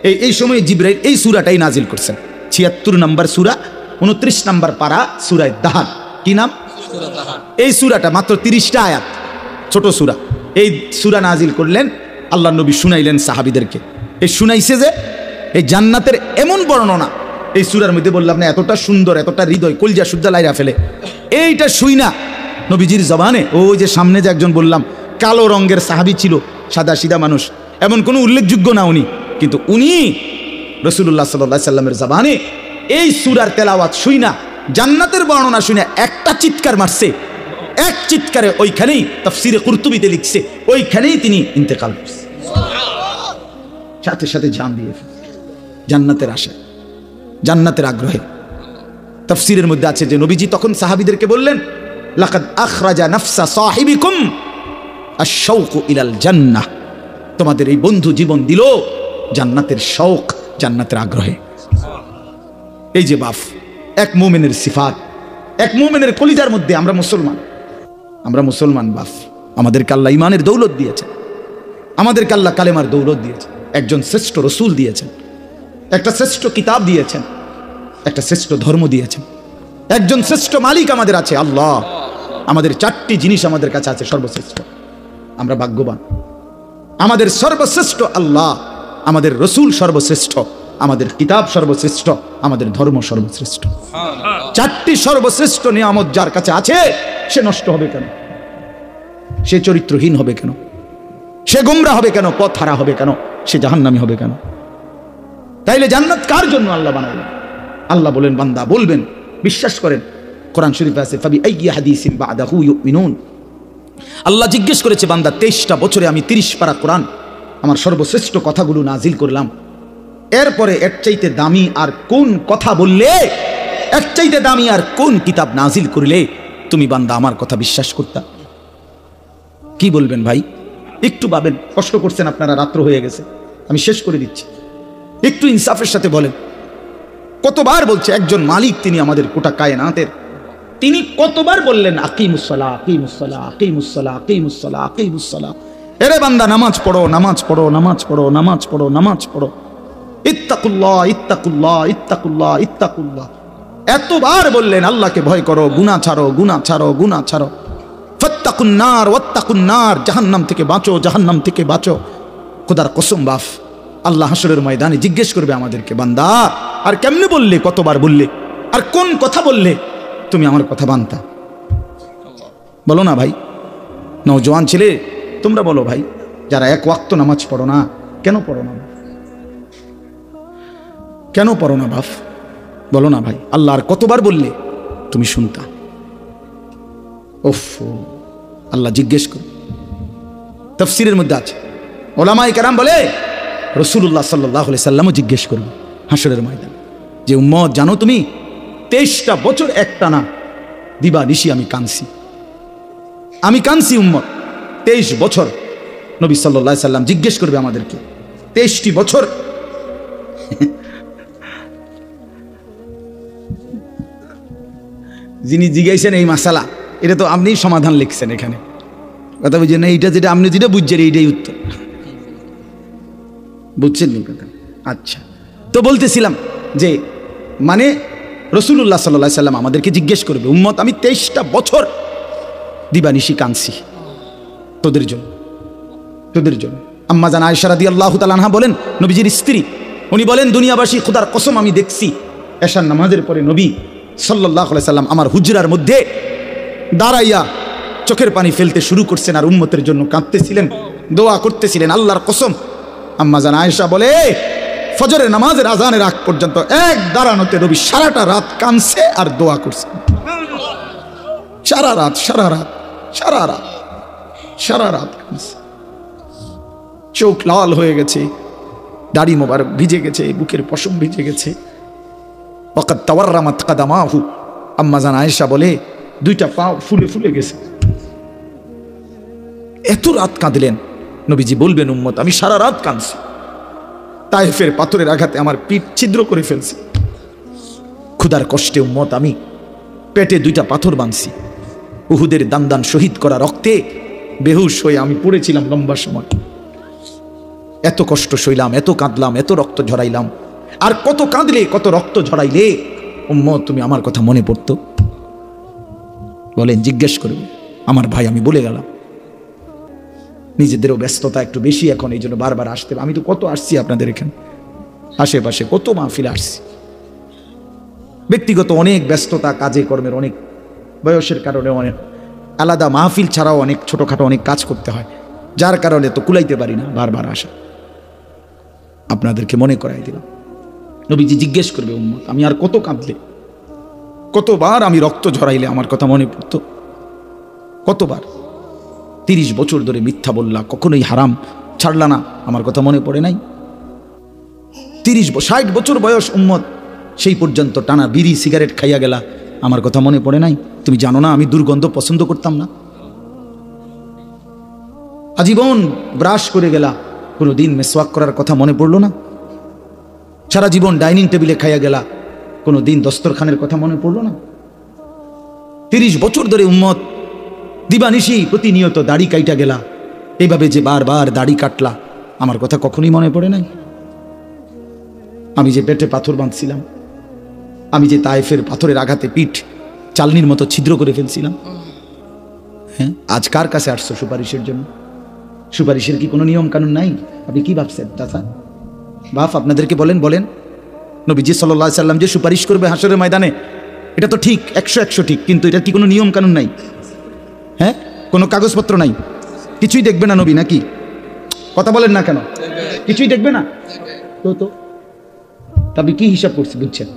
এই সময় জিবরাইল এই সূরাটাই নাজিল করছেন। ৭৬ নম্বর সূরা, ২৯ নম্বর পারা, সূরায়ে দাহান। কি নাম? এই সূরাটা মাত্র ৩০টা আয়াত, ছোট সূরা। এই সূরা নাজিল করলেন, আল্লাহ নবী শুনাইলেন সাহাবীদেরকে। এই শুনাইছে যে এই জান্নাতের এমন বর্ণনা এই সূরার মধ্যে, বললাম না এতটা সুন্দর, এতটা হৃদয় কলজা সুজ্জা লাইরা ফেলে। এইটা শুই না নবীজির জবানে, ওই যে সামনে যে একজন বললাম কালো রঙের সাহাবী ছিল, সাদা সিধা মানুষ, এমন কোনো উল্লেখযোগ্য না উনি, কিন্তু উনি রাসূলুল্লাহ সাল্লাল্লাহু আলাইহি সাল্লামের জবানে এই সূরার তেলাওয়াত শুই না, জান্নাতের বর্ণনা শুনে একটা চিৎকার মারছে। এক চিৎকারে ওইখানেই তাফসীরে কুরতুবীতে লিখছে, ওইখানেই তিনি ইন্তেকাল করছে, সাথে সাথে জান দিয়ে জান্নাতের আশায়, জান্নাতের আগ্রহে। তাফসীরের মধ্যে আছে যে নবীজি তখন সাহাবীদেরকে বললেন, লাকাদ আখরাজা নাফসা সাহিবিকুম আশ-শাওকু ইলাল জান্নাহ, তোমাদের এই বন্ধু জীবন দিল জান্নাতের শৌক, জান্নাতের আগ্রহে। এই যে বাপ, এক মুমিনের সিফাত, এক মুমিনের কলিজার মধ্যে। আমরা মুসলমান বাপ, আমাদেরকে আল্লাহ ইমানের দৌলত দিয়েছেন, আমাদেরকে আল্লাহ কালেমার দৌলত দিয়েছেন, একজন শ্রেষ্ঠ রসুল দিয়েছেন, একটা শ্রেষ্ঠ কিতাব দিয়েছেন, একটা শ্রেষ্ঠ ধর্ম দিয়েছেন, একজন শ্রেষ্ঠ মালিক আমাদের আছে আল্লাহ। আমাদের 4টি জিনিস আমাদের কাছে আছে সর্বশ্রেষ্ঠ, আমরা ভাগ্যবান। আমাদের সর্বশ্রেষ্ঠ আল্লাহ, আমাদের রসুল সর্বশ্রেষ্ঠ, আমাদের কিতাব সর্বশ্রেষ্ঠ, আমাদের ধর্ম সর্বশ্রেষ্ঠ। 4টি সর্বশ্রেষ্ঠ নিয়ামত যার কাছে আছে, সে নষ্ট হবে কেন? সে চরিত্রহীন হবে কেন? সে গোমরা হবে কেন? পথ হারা হবে কেন? সে জাহান্নামী হবে কেন? তাইলে জান্নাত কার জন্য আল্লাহ বানাইলেন? আল্লাহ বলেন, বান্দা বলবেন, বিশ্বাস করেন, কোরআন শরীফে আছে, ফাবি আইয়ি হাদিসিন বাদাহু ইউমিনুন। আল্লাহ জিজ্ঞেস করেছে, বান্দা 23টা বছরে আমি 30 পারা কোরআন, আমার সর্বশ্রেষ্ঠ কথাগুলো নাজিল করলাম, এরপরে এর চাইতে দামি আর কোন কথা বললে, এর চাইতে দামি আর কোন কিতাব নাজিল করলে তুমি বান্দা আমার কথা বিশ্বাস করতা? কি বলবেন ভাই? একটু ভাবেন, কষ্ট করছেন আপনারা, রাত্র হয়ে গেছে, আমি শেষ করে দিচ্ছি। একটু ইনসাফের সাথে বলেন, কতবার বলছে একজন মালিক, তিনি আমাদের গোটা কায়নাতের, তিনি কতবার বললেন আকিমুসসালাহ, আকিমুসসালাহ, আকিমুসসালাহ, আকিমুসসালাহ, আকিমুসসালাহ। এরে বান্দা নামাজ পড়ো, নামাজ পড়ো, নামাজ পড়ো, নামাজ পড়ো, নামাজ পড়ো, ইত্তাকুল্লাহ, ইত্তাকুল্লাহ, ইত্তাকুল্লাহ, ইত্তাকুল্লাহ। এতবার বললেন আল্লাহকে ভয় করো, গুনাহ ছাড়ো, গুনাহ ছাড়ো, গুনাহ ছাড়ো। ফাত্তাকুন নার ওয়াত্তাকুন নার, জাহান্নাম থেকে বাঁচো, জাহান্নাম থেকে বাঁচো। খোদার কসম বাফ, আল্লাহ হাসরের ময়দানে জিজ্ঞেস করবে আমাদেরকে, বান্দা আর কেমনে বললে, কতবার বললে, আর কোন কথা বললে তুমি আমার কথা মানতা? বলো না ভাই, নওজোয়ান ছেলে তোমরা বলো ভাই, যারা এক ওয়াক্ত নামাজ পড়ো না, কেন পড়ো না? কেন পড়ো না বাপ? বলো না ভাই, আল্লাহ আর কতবার বললে তুমি শুনতা? ওফ, আল্লাহ জিজ্ঞেস করো। তাফসীরের মধ্যে আছে, ওলামায়ে কেরাম বলে রাসূলুল্লাহ সাল্লাল্লাহু আলাইহি সাল্লামও জিজ্ঞেস করবে হাসরের ময়দানে, যে উম্মত জানো তুমি 23টা বছর একটানা দিবা নিশি আমি কাঁদছি উম্মত, 23 বছর। নবী সাল্লাল্লাহু আলাইহি সাল্লাম জিজ্ঞেস করবে আমাদেরকে, 23টি বছর যিনি জিজ্ঞাসেন এই মাসালা, এটা তো আপনি সমাধান লিখছেন এখানে, কথা বুঝছেন না? এইটা যেটা আপনি যেটা বুঝছেন এইটাই উত্তর, বুঝছেন নি কথা? আচ্ছা, তো বলতেছিলাম যে মানে রাসূলুল্লাহ সাল্লাল্লাহু আলাইহি সাল্লাম আমাদেরকে জিজ্ঞেস করবে, উম্মত আমি 23টা বছর দিবানিশি কাঁদছি তোদের জন্য, তোদের জন্য। আম্মা জান আয়েশা রাদিয়াল্লাহু তাআলা আনহা বলেন, নবীজির স্ত্রী, উনি বলেন, দুনিয়াবাসী খোদার কসম আমি দেখছি এশার নামাজের পরে নবী সাল্লাল্লাহু আলাইহি সাল্লাম আমার হুজরার মধ্যে দাঁড়াইয়া চোখের পানি ফেলতে শুরু করছেন, আর উম্মতের জন্য কাঁদতেছিলেন, দোয়া করতেছিলেন। আল্লাহর কসম, আম্মা জান আয়েশা বলে, ফজরের নামাজের আজানের আগ পর্যন্ত এক দাঁড়ানোতে নবী সারাটা রাত কাঁদছে আর দোয়া করছে, সারা রাত, সারা রাত, সারা রাত, সারা রাত কাঁদছে। চোখ লাল হয়ে গেছে, দাড়ি মোবারক ভিজে গেছে, বুকের পশম ভিজে গেছে। ওয়াকাদ তাওয়াররামাত কাদামাহু, আম্মা জান আয়েশা বলে 2টা পা ফুলে ফুলে গেছে। এত রাত কাঁদলেন। নবীজি বলবেন, উম্মত আমি সারা রাত কাঁদছি, তায়েফের পাথরের আঘাতে আমার পিঠ ছিদ্র করে ফেলছে, ক্ষুধার কষ্টে উম্মত আমি পেটে 2টা পাথর বাঁধছি, উহুদের দান শহীদ করা রক্তে বেহুশ হয়ে আমি পড়েছিলাম লম্বা সময়। এত কষ্ট সইলাম, এত কাঁদলাম, এত রক্ত ঝরাইলাম, আর কত কাঁদলে, কত রক্ত ঝরাইলে উম্মত তুমি আমার কথা মনে পড়তো? বলেন, জিজ্ঞেস করবে আমার ভাই, আমি বলে গেলাম। নিজেদেরও ব্যস্ততা একটু বেশি এখন, এই জন্য বারবার আসতে। আমি তো কত আসছি আপনাদের এখানে, আশেপাশে কত মাহফিলে আসছি। ব্যক্তিগত অনেক ব্যস্ততা, কাজে কর্মের অনেক, বয়সের কারণে অনেক আলাদা মাহফিল ছাড়াও অনেক ছোটখাটো অনেক কাজ করতে হয়, যার কারণে তো কুলাইতে পারি না বারবার আসা। আপনাদেরকে মনে করাই দিলাম। নবীজি জিজ্ঞেস করবে উম্মত, আমি আর কত কাঁদলে, কতবার আমি রক্ত ঝরাইলে আমার কথা মনে পড়তো? কতবার 30 বছর ধরে মিথ্যা বললা, কখনোই হারাম ছাড়লা না, আমার কথা মনে পড়ে নাই? 60 বছর বয়স উম্মত, সেই পর্যন্ত টানা বিড়ি সিগারেট খাইয়া গেলা, আমার কথা মনে পড়ে নাই? তুমি জানো না আমি দুর্গন্ধ পছন্দ করতাম না? আজীবন ব্রাশ করে গেলা, কোনোদিন মেসওয়াক করার কথা মনে পড়লো না? সারা জীবন ডাইনিং টেবিলে খাইয়া গেলা, কোনোদিন দস্তরখানের কথা মনে পড়লো না? 30 বছর ধরে উম্মত দিবানিশি প্রতিনিয়ত দাড়ি কাইটা গেলা, এইভাবে যে বারবার দাড়ি কাটলা, আমার কথা কখনোই মনে পড়ে নাই? আমি যে পেটে পাথর বাঁধছিলাম, আমি যে তায়েফের পাথরের আঘাতে পিঠ চালনির মতো ছিদ্র করে ফেলছিলাম, হ্যাঁ, আজ কার কাছে আসছো সুপারিশের জন্য? সুপারিশের কি কোনো নিয়ম কানুন নাই? আপনি কি ভাবছেন চাচা? বাপ আপনাদেরকে বলেন, নবীজি সাল্লাল্লাহু আলাইহি সাল্লাম যে সুপারিশ করবে হাসরের ময়দানে, এটা তো ঠিক, 100 ঠিক, কিন্তু এটা কি কোনো নিয়ম কানুন নাই? হ্যাঁ, কোনো কাগজপত্র নাই, কিছুই দেখবে না নবী নাকি? কথা বলেন না কেন? কিছুই দেখবে না তো তবে কি হিসাব করছি বুঝছেন?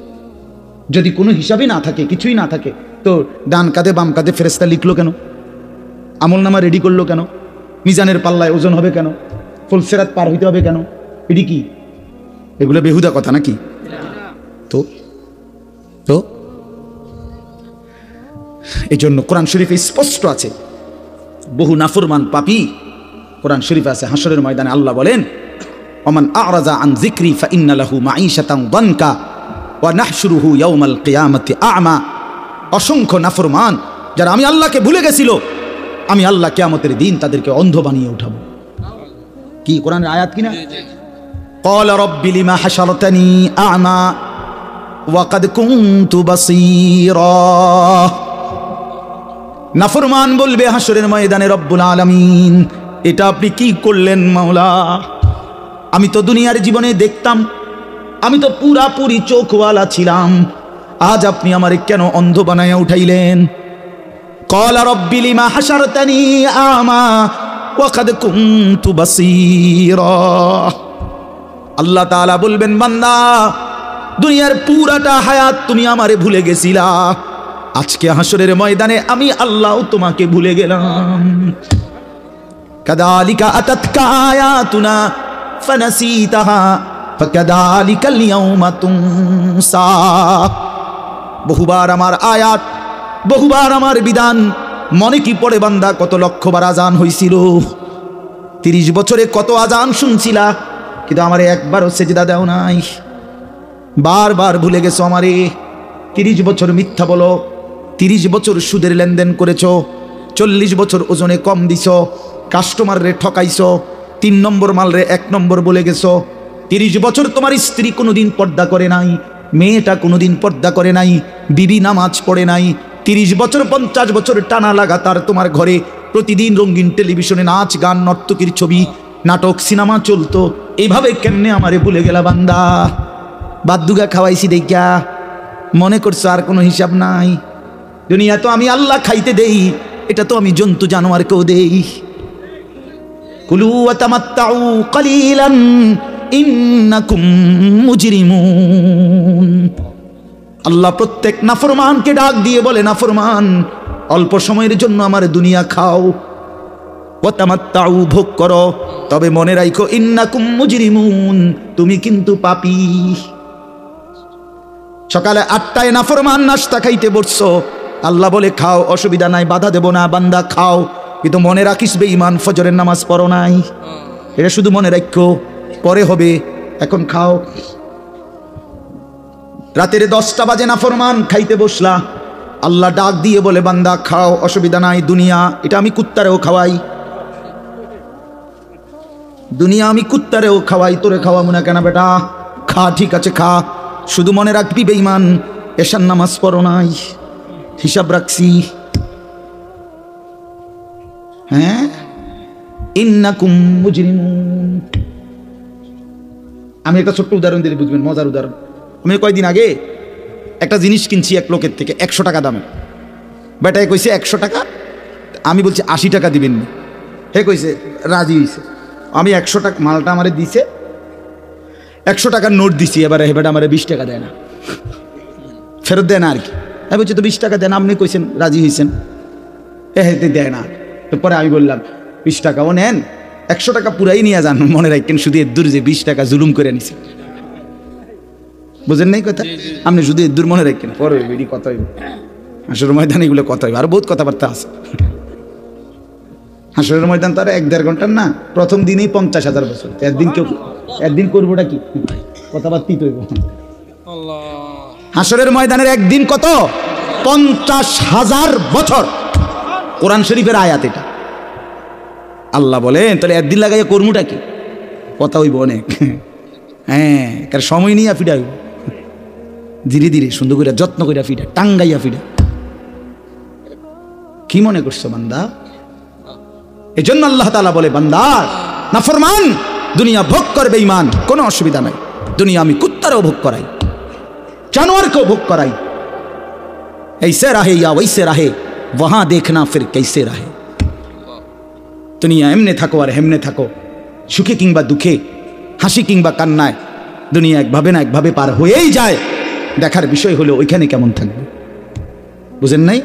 যদি কোনো হিসাবই না থাকে, কিছুই না থাকে, তো ডান কাঁধে বাম কাঁধে ফেরেশতা লিখলো কেন? আমলনামা রেডি করলো কেন? মিজানের পাল্লায় ওজন হবে কেন? ফুলসিরাত পার হইতে হবে কেন? এটি কি? এগুলো বেহুদা কথা নাকি? তো এই জন্য কোরআন শরীফে স্পষ্ট আছে, বহু নাফরমান পাপী, কোরআন শরীফে আছে, হাসরের ময়দানে আল্লাহ বলেন, ওমান আ'রাযা আন যিকরি ফাইন্না লাহু মাঈশাতান দানকা ওয়া নাহশুরুহু ইয়াওমাল কিয়ামাতি আ'মা। অসংখ্য নাফরমান যারা আমি আল্লাহকে ভুলে গেছিল, আমি আল্লাহ কিয়ামতের দিন তাদেরকে অন্ধ বানিয়ে উঠাবো। কি কোরআনের আয়াত কিনা? ক্বালা রাব্বি লিমা হাশারতানি আ'মা ওয়া ক্বাদ কুনতু বাসীরা। নাফরমান বলবে হাসরের ময়দানে, রব্বুল আলামিন, এটা আপনি কি করলেন মাওলা? আমি তো দুনিয়ার জীবনে দেখতাম, আমি তো পুরাপুরি চোখওয়ালা ছিলাম, আজ আপনি আমারে কেন অন্ধ বানায়া উঠাইলেন? ক্বালা রাব্বি লিমা হাশারতানি আ'মা ওয়া ক্বাদ কুনতু বাসীরা। আল্লাহ তাআলা বলবেন, বান্দা, দুনিয়ার পুরাটা হায়াত তুমি আমারে ভুলে গেছিলা, আজকে হাসরের ময়দানে আমি আল্লাহ তোমাকে ভুলে গেলাম। কাযালিকা আতাতকা আয়াতুনা ফানাসিতাহা ফাকাযালিকাল ইয়াওমা তুনসা। বহুবার আমার আয়াত, বহুবার আমার বিধান মনে কি পড়ে বান্দা? কত লক্ষবার আজান হইছিল, 30 বছরে কত আজান শুনছিলা, কিন্তু আমারে একবারও সেজদা দাও নাই, বারবার ভুলে গেছো আমারে। 30 বছর মিথ্যা বলো, 30 বছর সুদের লেনদেন করেছ, 40 বছর ওজনে কম দিছ, কাস্টমার রে ঠকাইছো, 3 নম্বর মাল রে 1 নম্বর বলে গেছো। 30 বছর তোমার স্ত্রী কোনোদিন পর্দা করে নাই, মেয়েটা কোনোদিন পর্দা করে নাই, বিবি নামাজ পড়ে নাই। 30 বছর 50 বছর টানা লাগাতার তোমার ঘরে প্রতিদিন রঙিন টেলিভিশনে নাচ গান নর্তকীর ছবি নাটক সিনেমা চলতো, এইভাবে কেমনে আমারে ভুলে গেলা বান্দা? বাদ্দুগা খাওয়াইছি দেখা মনে করছো আর কোনো হিসাব নাই? দুনিয়া তো আমি আল্লাহ খাইতে দেই, এটা তো আমি জন্তু জানোয়ারকেও দেই। কুলু ওয়া তামাত্তাউ কালিলান ইন্নাকুম মুজরিমুন। আল্লাহ প্রত্যেক নাফরমানকে ডাক দিয়ে বলে, নাফরমান, অল্প সময়ের জন্য আমার দুনিয়া খাও, ওয়া তামাত্তাউ, ভোগ করো, তবে মনে রাখো ইন্নাকুম মুজরিমুন, তুমি কিন্তু পাপী। সকালে 8টায় নাফরমান নাস্তা খাইতে বসছো, আল্লাহ বলে খাও, অসুবিধা নাই, বাধা দেব না, বান্দা খাও, কিন্তু মনে রাখিস বেঈমান ফজরের নামাজ পড়ো নাই, এটা শুধু মনে রাখো, পরে হবে, এখন খাও। রাতের 10টা বাজে নাফরমান খাইতে বসলা, আল্লাহ ডাক দিয়ে বলে, বান্দা খাও, অসুবিধা নাই, দুনিয়া এটা আমি কুত্তারেও খাওয়াই। দুনিয়া আমি কুত্তারেও খাওয়াই, তোরে খাওয়াবো না কেন বেটা? খা, ঠিক আছে খা, শুধু মনে রাখবি বেঈমান এশার নামাজ পড়ো নাই, হিসাব রাখছি। হ্যাঁ, ইন্নাকুম মুজরিমুন। আমি একটা ছোট্ট উদাহরণ দিলে বুঝবেন, মজার উদাহরণ। আমি কয়েকদিন আগে একটা জিনিস কিনছি এক লোকের থেকে 100 টাকা দামে। বেটায় কইছে 100 টাকা, আমি বলছি 80 টাকা দিবেন না। হে কইছে রাজি হইছে। আমি 100 টাকা মালটা আমারে দিছে, 100 টাকার নোট দিছি। এবারে হে বেটা আমারে 20 টাকা দেয় না, ফেরত দেয় না আর কি। হ্যাঁ বলছি তো 20 টাকা দেন, আপনি কইছেন রাজি হয়েছেন, হেতে দেয় না। তো পরে আমি বললাম 20 টাকাও নেন, 100 টাকা পুরাই নিয়ে যান, মনে রাখেন শুধু এর দূর যে 20 টাকা জুলুম করে নিছে। বুঝেন নাই কথা? আপনি শুধু এর দূর মনে রাখেন, পরে বেরি কথা হইব হাসরের ময়দানে, এগুলো কথা হইব। আর বহুত কথাবার্তা আছে হাসরের ময়দান। তার 1-1.5 ঘন্টার না, প্রথম দিনেই 50,000 বছর। একদিন কেউ একদিন করবোটা কি কথাবার্তি তৈব। হাসরের ময়দানের একদিন কত? 50,000 বছর। কোরআন শরীফের আয়াত এটা। আল্লাহ বলেন তাহলে একদিন লাগাইয়া কর্মটা কি কথা হইব অনেক। হ্যাঁ, কারণ সময় নিয়ে ফিডা হইব, ধীরে ধীরে সুন্দর করে যত্ন করে ফিডা, টাঙ্গাইয়া ফিডা। কি মনে করছো বান্দা? এই জন্য আল্লাহ তাআলা বলে, বান্দা নাফরমান দুনিয়া ভোগ করবে ঈমান, কোনো অসুবিধা নাই। দুনিয়া আমি কুত্তারও ভোগ করাই, জানোয়ারকেও ভোগ করাই। ऐसे रहे या वैसे रहे वहां देखना फिर कैसे रहे। দুনিয়া এমনে থাকো আর হেমনে থাকো, সুখে কিংবা দুঃখে, হাসি কিংবা কান্নায়, দুনিয়া একভাবে না একভাবে পার হয়েই যায়। দেখার বিষয় হলো ওইখানে কেমন থাকবে। বুঝেন নাই?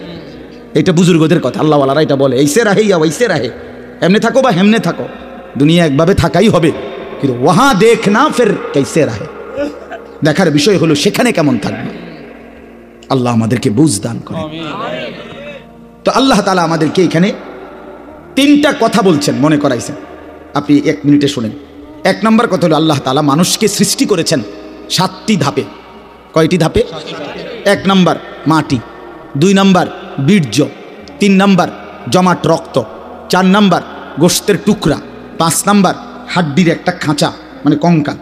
এটা বুজুর্গদের কথা, আল্লাহওয়ালারা এটা বলে, ऐसे रहे या वैसे रहे, এমনে থাকো বা হেমনে থাকো, দুনিয়া একভাবে থাকাই হবে, কিন্তু ওয়াহা দেখনা ফির कैसे रहे, দেখার বিষয় হলো সেখানে কেমন থাকবে। আল্লাহ আমাদেরকে বুঝ দান করে। তো আল্লাহ তাআলা আমাদেরকে এখানে 3টা কথা বলছেন, মনে করাইছেন। আপনি 1 মিনিটে শুনেন। 1 নম্বর কথা হলো আল্লাহ তাআলা মানুষকে সৃষ্টি করেছেন 7টি ধাপে। কয়টি ধাপে? 1 নম্বর মাটি, 2 নম্বর বীর্য, 3 নম্বর জমাট রক্ত, 4 নম্বর গোশতের টুকরা, 5 নম্বর হাড্ডির একটা খাঁচা মানে কঙ্কাল,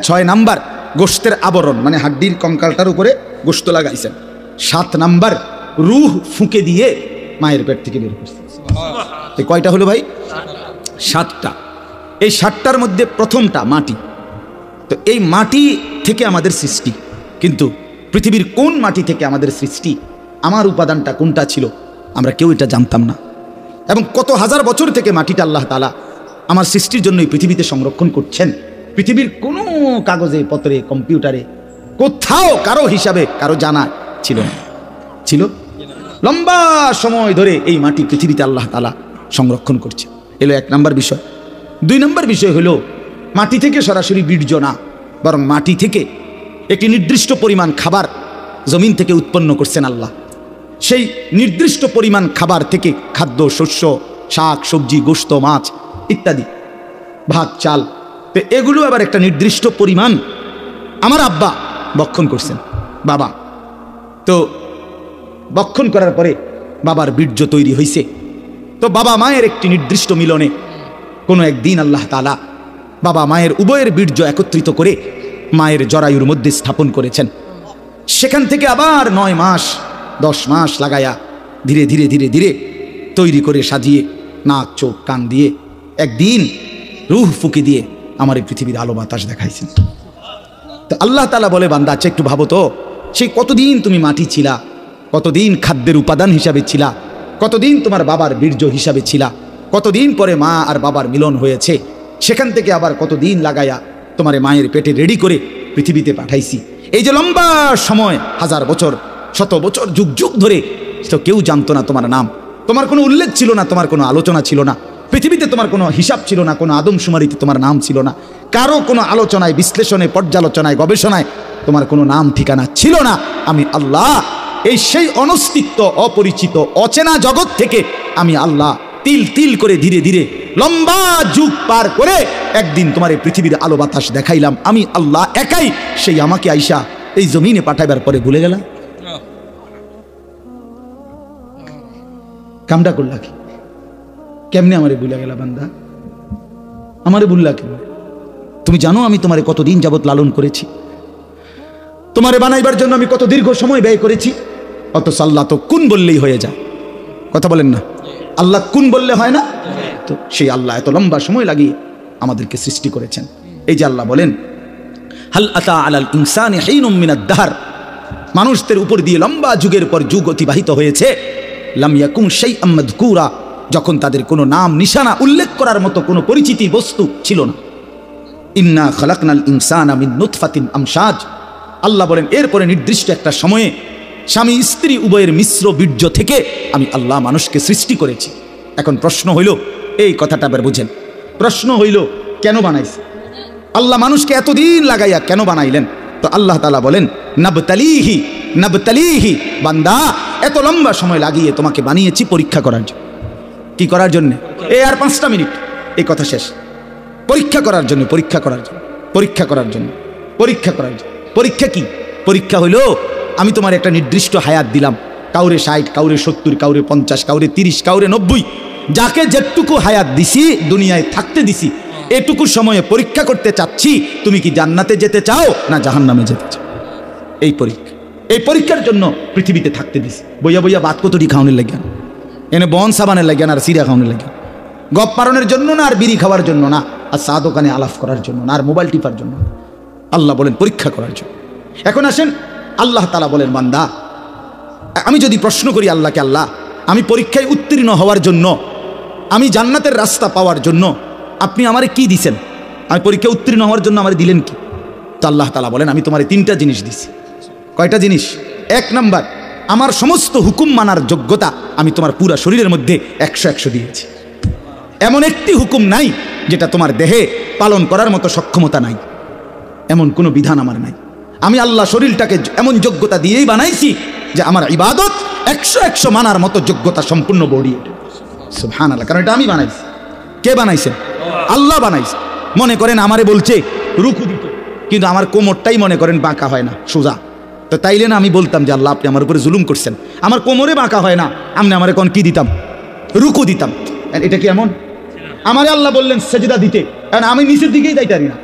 6 নম্বর গোশতের আবরণ মানে হাড্ডির কঙ্কালটার উপরে গোশত লাগাইছেন, 7 নম্বর রূহ ফুঁকে দিয়ে মায়ের পেট থেকে বের করছেন। এই কয়টা হলো ভাই? 7টা। এই 7টার মধ্যে প্রথমটা মাটি। তো এই মাটি থেকে আমাদের সৃষ্টি, কিন্তু পৃথিবীর কোন মাটি থেকে আমাদের সৃষ্টি, আমার উপাদানটা কোনটা ছিল আমরা কেউ এটা জানতাম না। এবং কত হাজার বছর থেকে মাটিটা আল্লাহ তাআলা আমার সৃষ্টির জন্য এই পৃথিবীতে সংরক্ষণ করছেন। পৃথিবীর কোনো কাগজে পত্রে কম্পিউটারে কোথাও কারো হিসাবে কারো জানা ছিল না, ছিল লম্বা সময় ধরে এই মাটি পৃথিবীতে আল্লাহ তাআলা সংরক্ষণ করছে। এলো 1 নম্বর বিষয়। 2 নম্বর বিষয় হলো মাটি থেকে সরাসরি বীর্য না, বরং মাটি থেকে একটি নির্দিষ্ট পরিমাণ খাবার জমিন থেকে উৎপন্ন করছেন আল্লাহ। সেই নির্দিষ্ট পরিমাণ খাবার থেকে খাদ্য, শস্য, শাক সবজি, গোশত, মাছ ইত্যাদি, ভাত, চাল, তো এগুলো আবার একটা নির্দিষ্ট পরিমাণ আমার আব্বা ভক্ষণ করছেন, বাবা। তো ভক্ষণ করার পরে বাবার বীর্য তৈরি হয়েছে। তো বাবা মায়ের একটি নির্দিষ্ট মিলনে কোনো একদিন আল্লাহ তাআলা বাবা মায়ের উভয়ের বীর্য একত্রিত করে মায়ের জরায়ুর মধ্যে স্থাপন করেছেন। সেখান থেকে আবার 9 মাস 10 মাস লাগায়া ধীরে ধীরে ধীরে ধীরে তৈরি করে সাজিয়ে নাক চোখ কান দিয়ে একদিন রূহ ফুঁকে দিয়ে আমার এই পৃথিবীর আলো বাতাস দেখাইছেন। তো আল্লাহ তাআলা বলে, বান্দা আচ্ছা একটু ভাবো তো, সেই কতদিন তুমি মাটি ছিলা, কতদিন খাদ্যের উপাদান হিসাবে ছিলা, কতদিন তোমার বাবার বীর্য হিসাবে ছিলা, কতদিন পরে মা আর বাবার মিলন হয়েছে, সেখান থেকে আবার কতদিন লাগায়া তোমার মায়ের পেটে রেডি করে পৃথিবীতে পাঠাইছি। এই যে লম্বা সময়, 1000 বছর, 100 বছর, যুগ যুগ ধরে, তো কেউ জানতো না তোমার নাম, তোমার কোনো উল্লেখ ছিল না, তোমার কোনো আলোচনা ছিল না, পৃথিবীতে তোমার কোনো হিসাব ছিল না, কোনো আদমশুমারিতে তোমার নাম ছিল না, কারো কোনো আলোচনায়, বিশ্লেষণে, পর্যালোচনায়, গবেষণায় তোমার কোনো নাম ঠিকানা ছিল না। আমি আল্লাহ এই সেই অনস্তিত্ব, অপরিচিত, অচেনা জগৎ থেকে আমি আল্লাহ তিল তিল করে ধীরে ধীরে লম্বা যুগ পার করে একদিন তোমার এই পৃথিবীর আলো বাতাস দেখাইলাম। আমি আল্লাহ একাই সেই আমাকে আইসা এই জমিনে পাঠাইবার পরে ভুলে গেলাম। কামটা করলা কি? কেমনে আমারে ভুলে গেলা বান্দা? আমারে বললা কেন? তুমি জানো আমি তোমারে কতদিন যাবত লালন করেছি, তোমারে বানাইবার জন্য আমি কত দীর্ঘ সময় ব্যয় করেছি। অথচ আল্লাহ তো কুন বললেই হয়ে যায়। কথা বলেন না, আল্লাহ কুন বললে হয় না? তো সেই আল্লাহ এত লম্বা সময় লাগিয়ে আমাদেরকে সৃষ্টি করেছেন। এই যে আল্লাহ বলেন হাল আতা আলাল ইনসানি হিনুম মিনাদ দাহর, মানুষদের উপর দিয়ে লম্বা যুগের পর যুগ অতিবাহিত হয়েছে। লাম ইয়াকুন শাইআম মাযকুরা, যখন তাদের কোনো নাম নিশানা উল্লেখ করার মতো কোনো পরিচিতি বস্তু ছিল না। ইন্না খালাকনাল ইনসানা মিন নুতফাতিন আমশাজ, আল্লাহ বলেন এরপরে নির্দিষ্ট একটা সময়ে স্বামী স্ত্রী উভয়ের মিশ্র বীর্য থেকে আমি আল্লাহ মানুষকে সৃষ্টি করেছি। এখন প্রশ্ন হইল, এই কথাটা আবার বুঝেন, প্রশ্ন হইল কেন বানাইছে আল্লাহ মানুষকে এতদিন লাগাইয়া কেন বানাইলেন? তো আল্লাহ তাআলা বলেন নাবতালিহি নাবতালিহি, বান্দা এত লম্বা সময় লাগিয়ে তোমাকে বানিয়েছি পরীক্ষা করার জন্য। কি করার জন্য? এই আর 5টা মিনিট, এই কথা শেষ। পরীক্ষা করার জন্য, পরীক্ষা করার জন্য, পরীক্ষা করার জন্য, পরীক্ষা করার জন্য। পরীক্ষা কি? পরীক্ষা হইল আমি তোমার একটা নির্দিষ্ট হায়াত দিলাম, কাউরে 60, কাউরে 70, কাউরে 50, কাউরে 30, কাউরে 90, যাকে যেটুকু হায়াত দিছি দুনিয়ায় থাকতে দিছি, এটুকু সময়ে পরীক্ষা করতে চাচ্ছি তুমি কি জান্নাতে যেতে চাও না জাহান্নামে যেতে চাও। এই পরীক্ষা, এই পরীক্ষার জন্য পৃথিবীতে থাকতে দিছি। বইয়া বইয়া বাত কতটি খাওয়ানোর লাগিয়া, এনে বন সাবানের লাগিয়া না, আর সিরা খাওয়ানোর লাগিয়া, গপ পারণের জন্য না, আর বিড়ি খাওয়ার জন্য না, আর চা দোকানে আলাপ করার জন্য না, আর মোবাইল টিপার জন্য না। আল্লাহ বলেন পরীক্ষা করার জন্য। এখন আসেন, আল্লাহ তাআলা বলেন বান্দা আমি যদি প্রশ্ন করি আল্লাহকে, আল্লাহ আমি পরীক্ষায় উত্তীর্ণ হওয়ার জন্য, আমি জান্নাতের রাস্তা পাওয়ার জন্য আপনি আমারে কি দিছেন? আমি পরীক্ষায় উত্তীর্ণ হওয়ার জন্য আমারে দিলেন কি? তো আল্লাহ তাআলা বলেন আমি তোমারে 3টা জিনিস দিছি। কয়টা জিনিস? 1 নাম্বার, আমার সমস্ত হুকুম মানার যোগ্যতা আমি তোমার পুরা শরীরের মধ্যে 100 দিয়েছি। এমন একটি হুকুম নাই যেটা তোমার দেহে পালন করার মতো সক্ষমতা নাই, এমন কোনো বিধান আমার নাই। আমি আল্লাহ শরীরটাকে এমন যোগ্যতা দিয়েই বানাইছি যে আমার ইবাদত 100 মানার মতো যোগ্যতা সম্পূর্ণ বডি। সুবহানাল্লাহ, কারণ এটা আমি বানাইছি। কে বানাইছে? আল্লাহ বানাইছে। মনে করেন আমারে বলছে রুকু দিতে, কিন্তু আমার কোমরটাই মনে করেন বাঁকা হয় না, সোজা। তো তাইলে না আমি বলতাম যে আল্লাহ আপনি আমার উপরে জুলুম করছেন, আমার কোমরে বাঁকা হয় না, আপনি আমারে কোন কি দিতাম? রুকু দিতাম। এটা কি এমন? আমারে আল্লাহ বললেন সেজদা দিতে, কারণ আমি নিচের দিকেই যাইতে পারি না,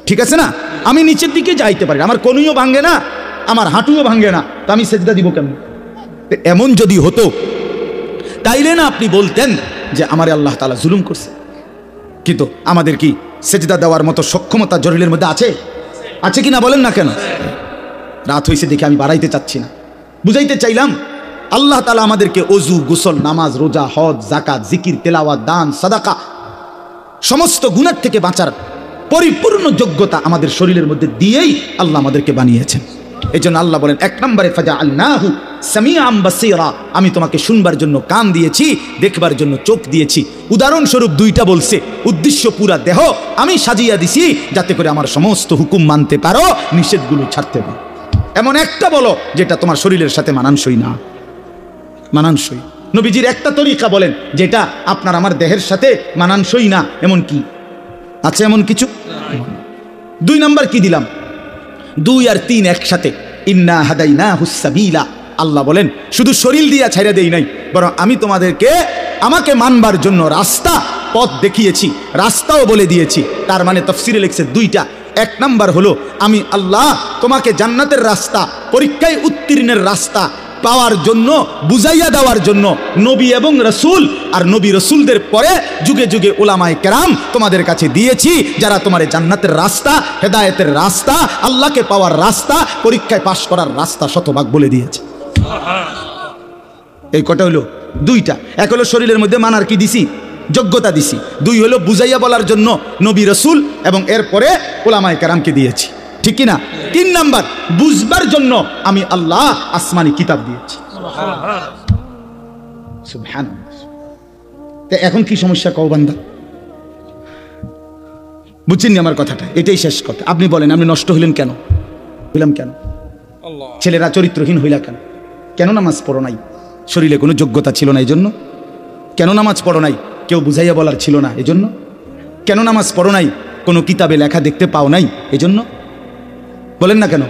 ঠিক আছে না? আমি নিচের দিকে যাইতে পারি না, আমার কোনও ভাঙ্গে না, আমার হাঁটুও ভাঙ্গে না, তো আমি সেজদা দিব কেমন? এমন যদি হতো তাইলে না আপনি বলতেন যে আমারে আল্লাহ তাআলা জুলুম করছে। কিন্তু আমাদের কি সেজদা দেওয়ার মতো সক্ষমতা জরিলের মধ্যে আছে? আছে কিনা বলেন না কেন? রাত হয়েছে দেখে আমি বাড়াইতে চাচ্ছি না, বুঝাইতে চাইলাম আল্লাহ তাআলা আমাদেরকে ওযু, গোসল, নামাজ, রোজা, হজ, যাকাত, জিকির, তেলাওয়াত, দান, সাদাকা, সমস্ত গুনাহ থেকে বাঁচার পরিপূর্ণ যোগ্যতা আমাদের শরীরের মধ্যে দিয়েই আল্লাহ আমাদেরকে বানিয়েছেন। এই জন্য আল্লাহ বলেন 1 নম্বরে ফাজআলনাহু সামিআম বাসীরা, আমি তোমাকে শুনবার জন্য কান দিয়েছি, দেখবার জন্য চোখ দিয়েছি। উদাহরণস্বরূপ 2টা বলছে, উদ্দেশ্য পুরা দেহ আমি সাজিয়ে দিছি যাতে করে আমার সমস্ত হুকুম মানতে পারো, নিষেধগুলো ছাড়তে পারো। এমন একটা বলো যেটা তোমার শরীরের সাথে মানানসই না, মানানসই। নবীজির একটা তরিকা বলেন যেটা আপনার আমার দেহের সাথে মানানসই না, এমন কি আছে? এমন কিছু? 2 নাম্বার কি দিলাম? 2 আর 3 একসাথে, ইন্না হাদাইনাহুস সাবিলা। আল্লাহ বলেন শুধু শরীর দিয়া ছাইরা দেই নাই, বরং আমি তোমাদেরকে আমাকে মানবার জন্য রাস্তা, পথ দেখিয়েছি, রাস্তাও বলে দিয়েছি। তার মানে তাফসীরে লিখছে 2টা। 1 নাম্বার হলো আমি আল্লাহ তোমাকে জান্নাতের রাস্তা, পরীক্ষায় উত্তীর্ণের রাস্তা পাওয়ার জন্য, বুঝাইয়া দেওয়ার জন্য নবী এবং রসুল, আর নবী রসুলদের পরে যুগে যুগে উলামায়ে কেরাম তোমাদের কাছে দিয়েছি, যারা তোমার জান্নাতের রাস্তা, হেদায়েতের রাস্তা, আল্লাহকে পাওয়ার রাস্তা, পরীক্ষায় পাশ করার রাস্তা শতভাগ বলে দিয়েছে। এই কটা হলো 2টা। 1 হলো শরীরের মধ্যে মানার কি দিছি? যোগ্যতা দিছি। 2 হলো বুঝাইয়া বলার জন্য নবী রসুল এবং এরপরে উলামায়ে কেরামকে দিয়েছি, ঠিক কিনা? 3 নাম্বার বুঝবার জন্য আমি আল্লাহ আসমানি কিতাব দিয়েছি। সুবহানাল্লাহ। এখন কি সমস্যা কও বান্দা? বুঝছেন আমার কথাটা? এটাই শেষ কথা। আপনি বলেন আপনি নষ্ট হইলেন কেন? হইলাম কেন? ছেলেরা চরিত্রহীন হইলা কেন? কেন নামাজ পড়ো নাই? শরীরে কোনো যোগ্যতা ছিল না এই জন্য? কেন নামাজ পড়ো নাই? কেউ বুঝাইয়া বলার ছিল না এই জন্য? কেন নামাজ পড়ো নাই? কোনো কিতাবে লেখা দেখতে পাও নাই এই জন্য? বলেন না কেন?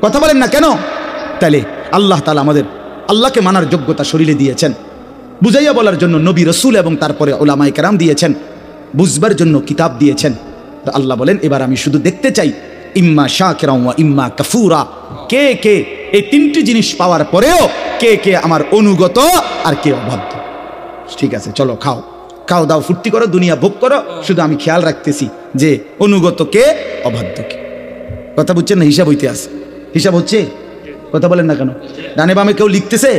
কথা বলেন না কেন? তাহলে আল্লাহ তাআলা আমাদের আল্লাহকে মানার যোগ্যতা শরীরে দিয়েছেন, বুঝাইয়া বলার জন্য নবী রসুল এবং তারপরে উলামায়ে কেরাম দিয়েছেন। বুঝবার জন্য কিতাব দিয়েছেন। তো আল্লাহ বলেন এবার আমি শুধু দেখতে চাই ইম্মা শাকিরা ওয়া ইম্মা কাফুরা, কে কে এই তিনটি জিনিস পাওয়ার পরেও কে কে আমার অনুগত আর কে অবাধ্য। ঠিক আছে, চলো খাও, খাও দাও, ফুর্তি করো, দুনিয়া ভোগ করো, শুধু আমি খেয়াল রাখতেছি যে অনুগত কে অবাধ্য কে। কথা বুঝছেন না? হিসাব হইতে আছে, হিসাব হচ্ছে। কথা বলেন না কেন? ডানে বামে কেউ লিখতেছে?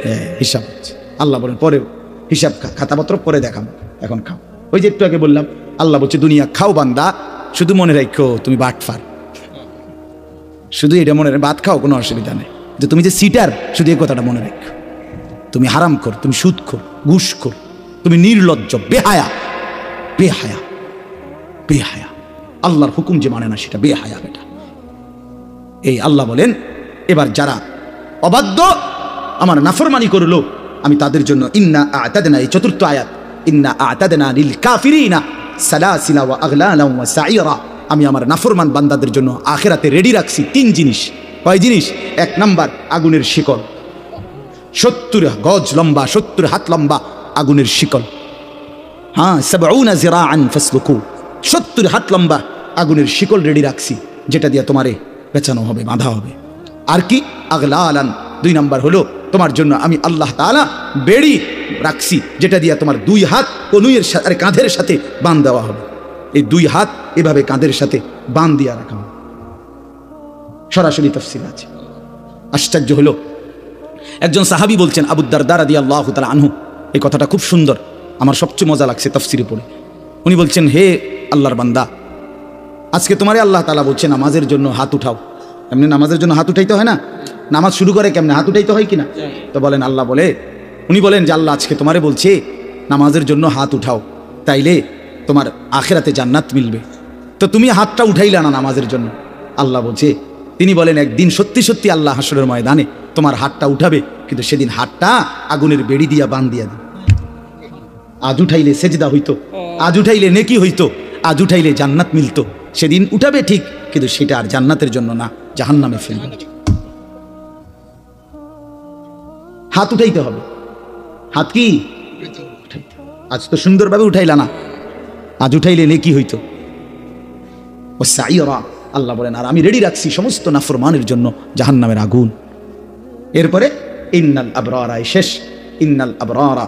হ্যাঁ, হিসাব হচ্ছে। আল্লাহ বলেন পরেও হিসাব খাতাপত্র পরে দেখাম, এখন খাও। ওই যে একটু আগে বললাম, আল্লাহ বলছে দুনিয়া খাও বান্দা, শুধু মনে রাখো তুমি বাটফার। শুধু এটা মনে ভাত খাও, কোনো অসুবিধা নেই, যে তুমি যে সিটার, শুধু এই কথাটা মনে রাখো। তুমি হারাম কর, তুমি সুদ কর, ঘুষ কর, তুমি নির্লজ্জ, বেহায়া, বেহায়া, বেহায়া। আল্লাহর হুকুম যে মানে না সেটা বেহায়া বেটা। এই আল্লাহ বলেন এবার যারা অবাধ্য, আমার নাফরমানি করলো, আমি তাদের জন্য ইন্না আ'তাদনা, এই চতুর্থ আয়াত, ইন্না আ'তাদনা লিল কাফিরিনা সালাসিলা ওয়া আগলালা ওয়া সাইরা, আমি আমার নাফরমান বান্দাদের জন্য আখিরাতে রেডি রাখছি তিন জিনিস। কয় জিনিস? এক নাম্বার আগুনের শিকল, 70 গজ লম্বা, 70 হাত লম্বা আগুনের শিকল। হ্যাঁ, 70 জিরাআন ফাসলুকু, 70 হাত লম্বা আগুনের শিকল রেডি রাখছি, যেটা দিয়ে তোমারে পেঁচানো হবে, বাঁধা হবে। আর কি? আগলালান, 2 নাম্বার হলো তোমার জন্য আমি আল্লাহ তাআলা বেড়ি রাখছি, যেটা দিয়ে তোমার 2 হাত কনুইয়ের সাথে, কাঁধের সাথে বাঁধ দেওয়া হবে। এই 2 হাত এভাবে কাঁধের সাথে বাঁধ দিয়ে রাখা হবে। সরাসরি তাফসীর আছে। আশ্চর্য হলো, একজন সাহাবী বলছেন, আবু দারদা রাদিয়াল্লাহু তাআলা আনহু, এই কথাটা খুব সুন্দর, আমার সবচেয়ে মজা লাগছে তাফসীরে পড়ে। উনি বলছেন, হে আল্লাহর বান্দা, আজকে তোমারে আল্লাহ তাআলা বলছে নামাজের জন্য হাত উঠাও। এমনি নামাজের জন্য হাত উঠাইতে হয় না? নামাজ শুরু করে কেমনে? হাত উঠাইতে হয় কিনা? তো বলেন আল্লাহ বলে, উনি বলেন যে আল্লাহ আজকে তোমারে বলছে নামাজের জন্য হাত উঠাও, তাইলে তোমার আখিরাতে জান্নাত মিলবে। তো তুমি হাতটা উঠাইলা না নামাজের জন্য। আল্লাহ বলছে, তিনি বলেন একদিন সত্যি সত্যি আল্লাহ হাসরের ময়দানে তোমার হাতটা উঠাবে, কিন্তু সেদিন হাতটা আগুনের বেড়ি দিয়া বাঁধ দিয়া দিবে। আজ উঠাইলে সেজদা হইতো, আজ উঠাইলে নেকি হইতো, আজ উঠাইলে জান্নাত মিলতো। সেদিন উঠাবে ঠিক, কিন্তু সেটা আর জান্নাতের জন্য না, জাহান্নামে ফেলবে। হাত উঠাইতে হবে। হাত কি? আজ তো সুন্দরভাবে উঠাইলা না, আজ উঠাইলে নেকি হইতো। ও সাইরা, আল্লাহ বলেন আর আমি রেডি রাখছি সমস্ত নাফরমানের জন্য জাহান্নামের আগুন। এরপরে ইন্নাল আবরারা, শেষ, ইন্নাল আবরারা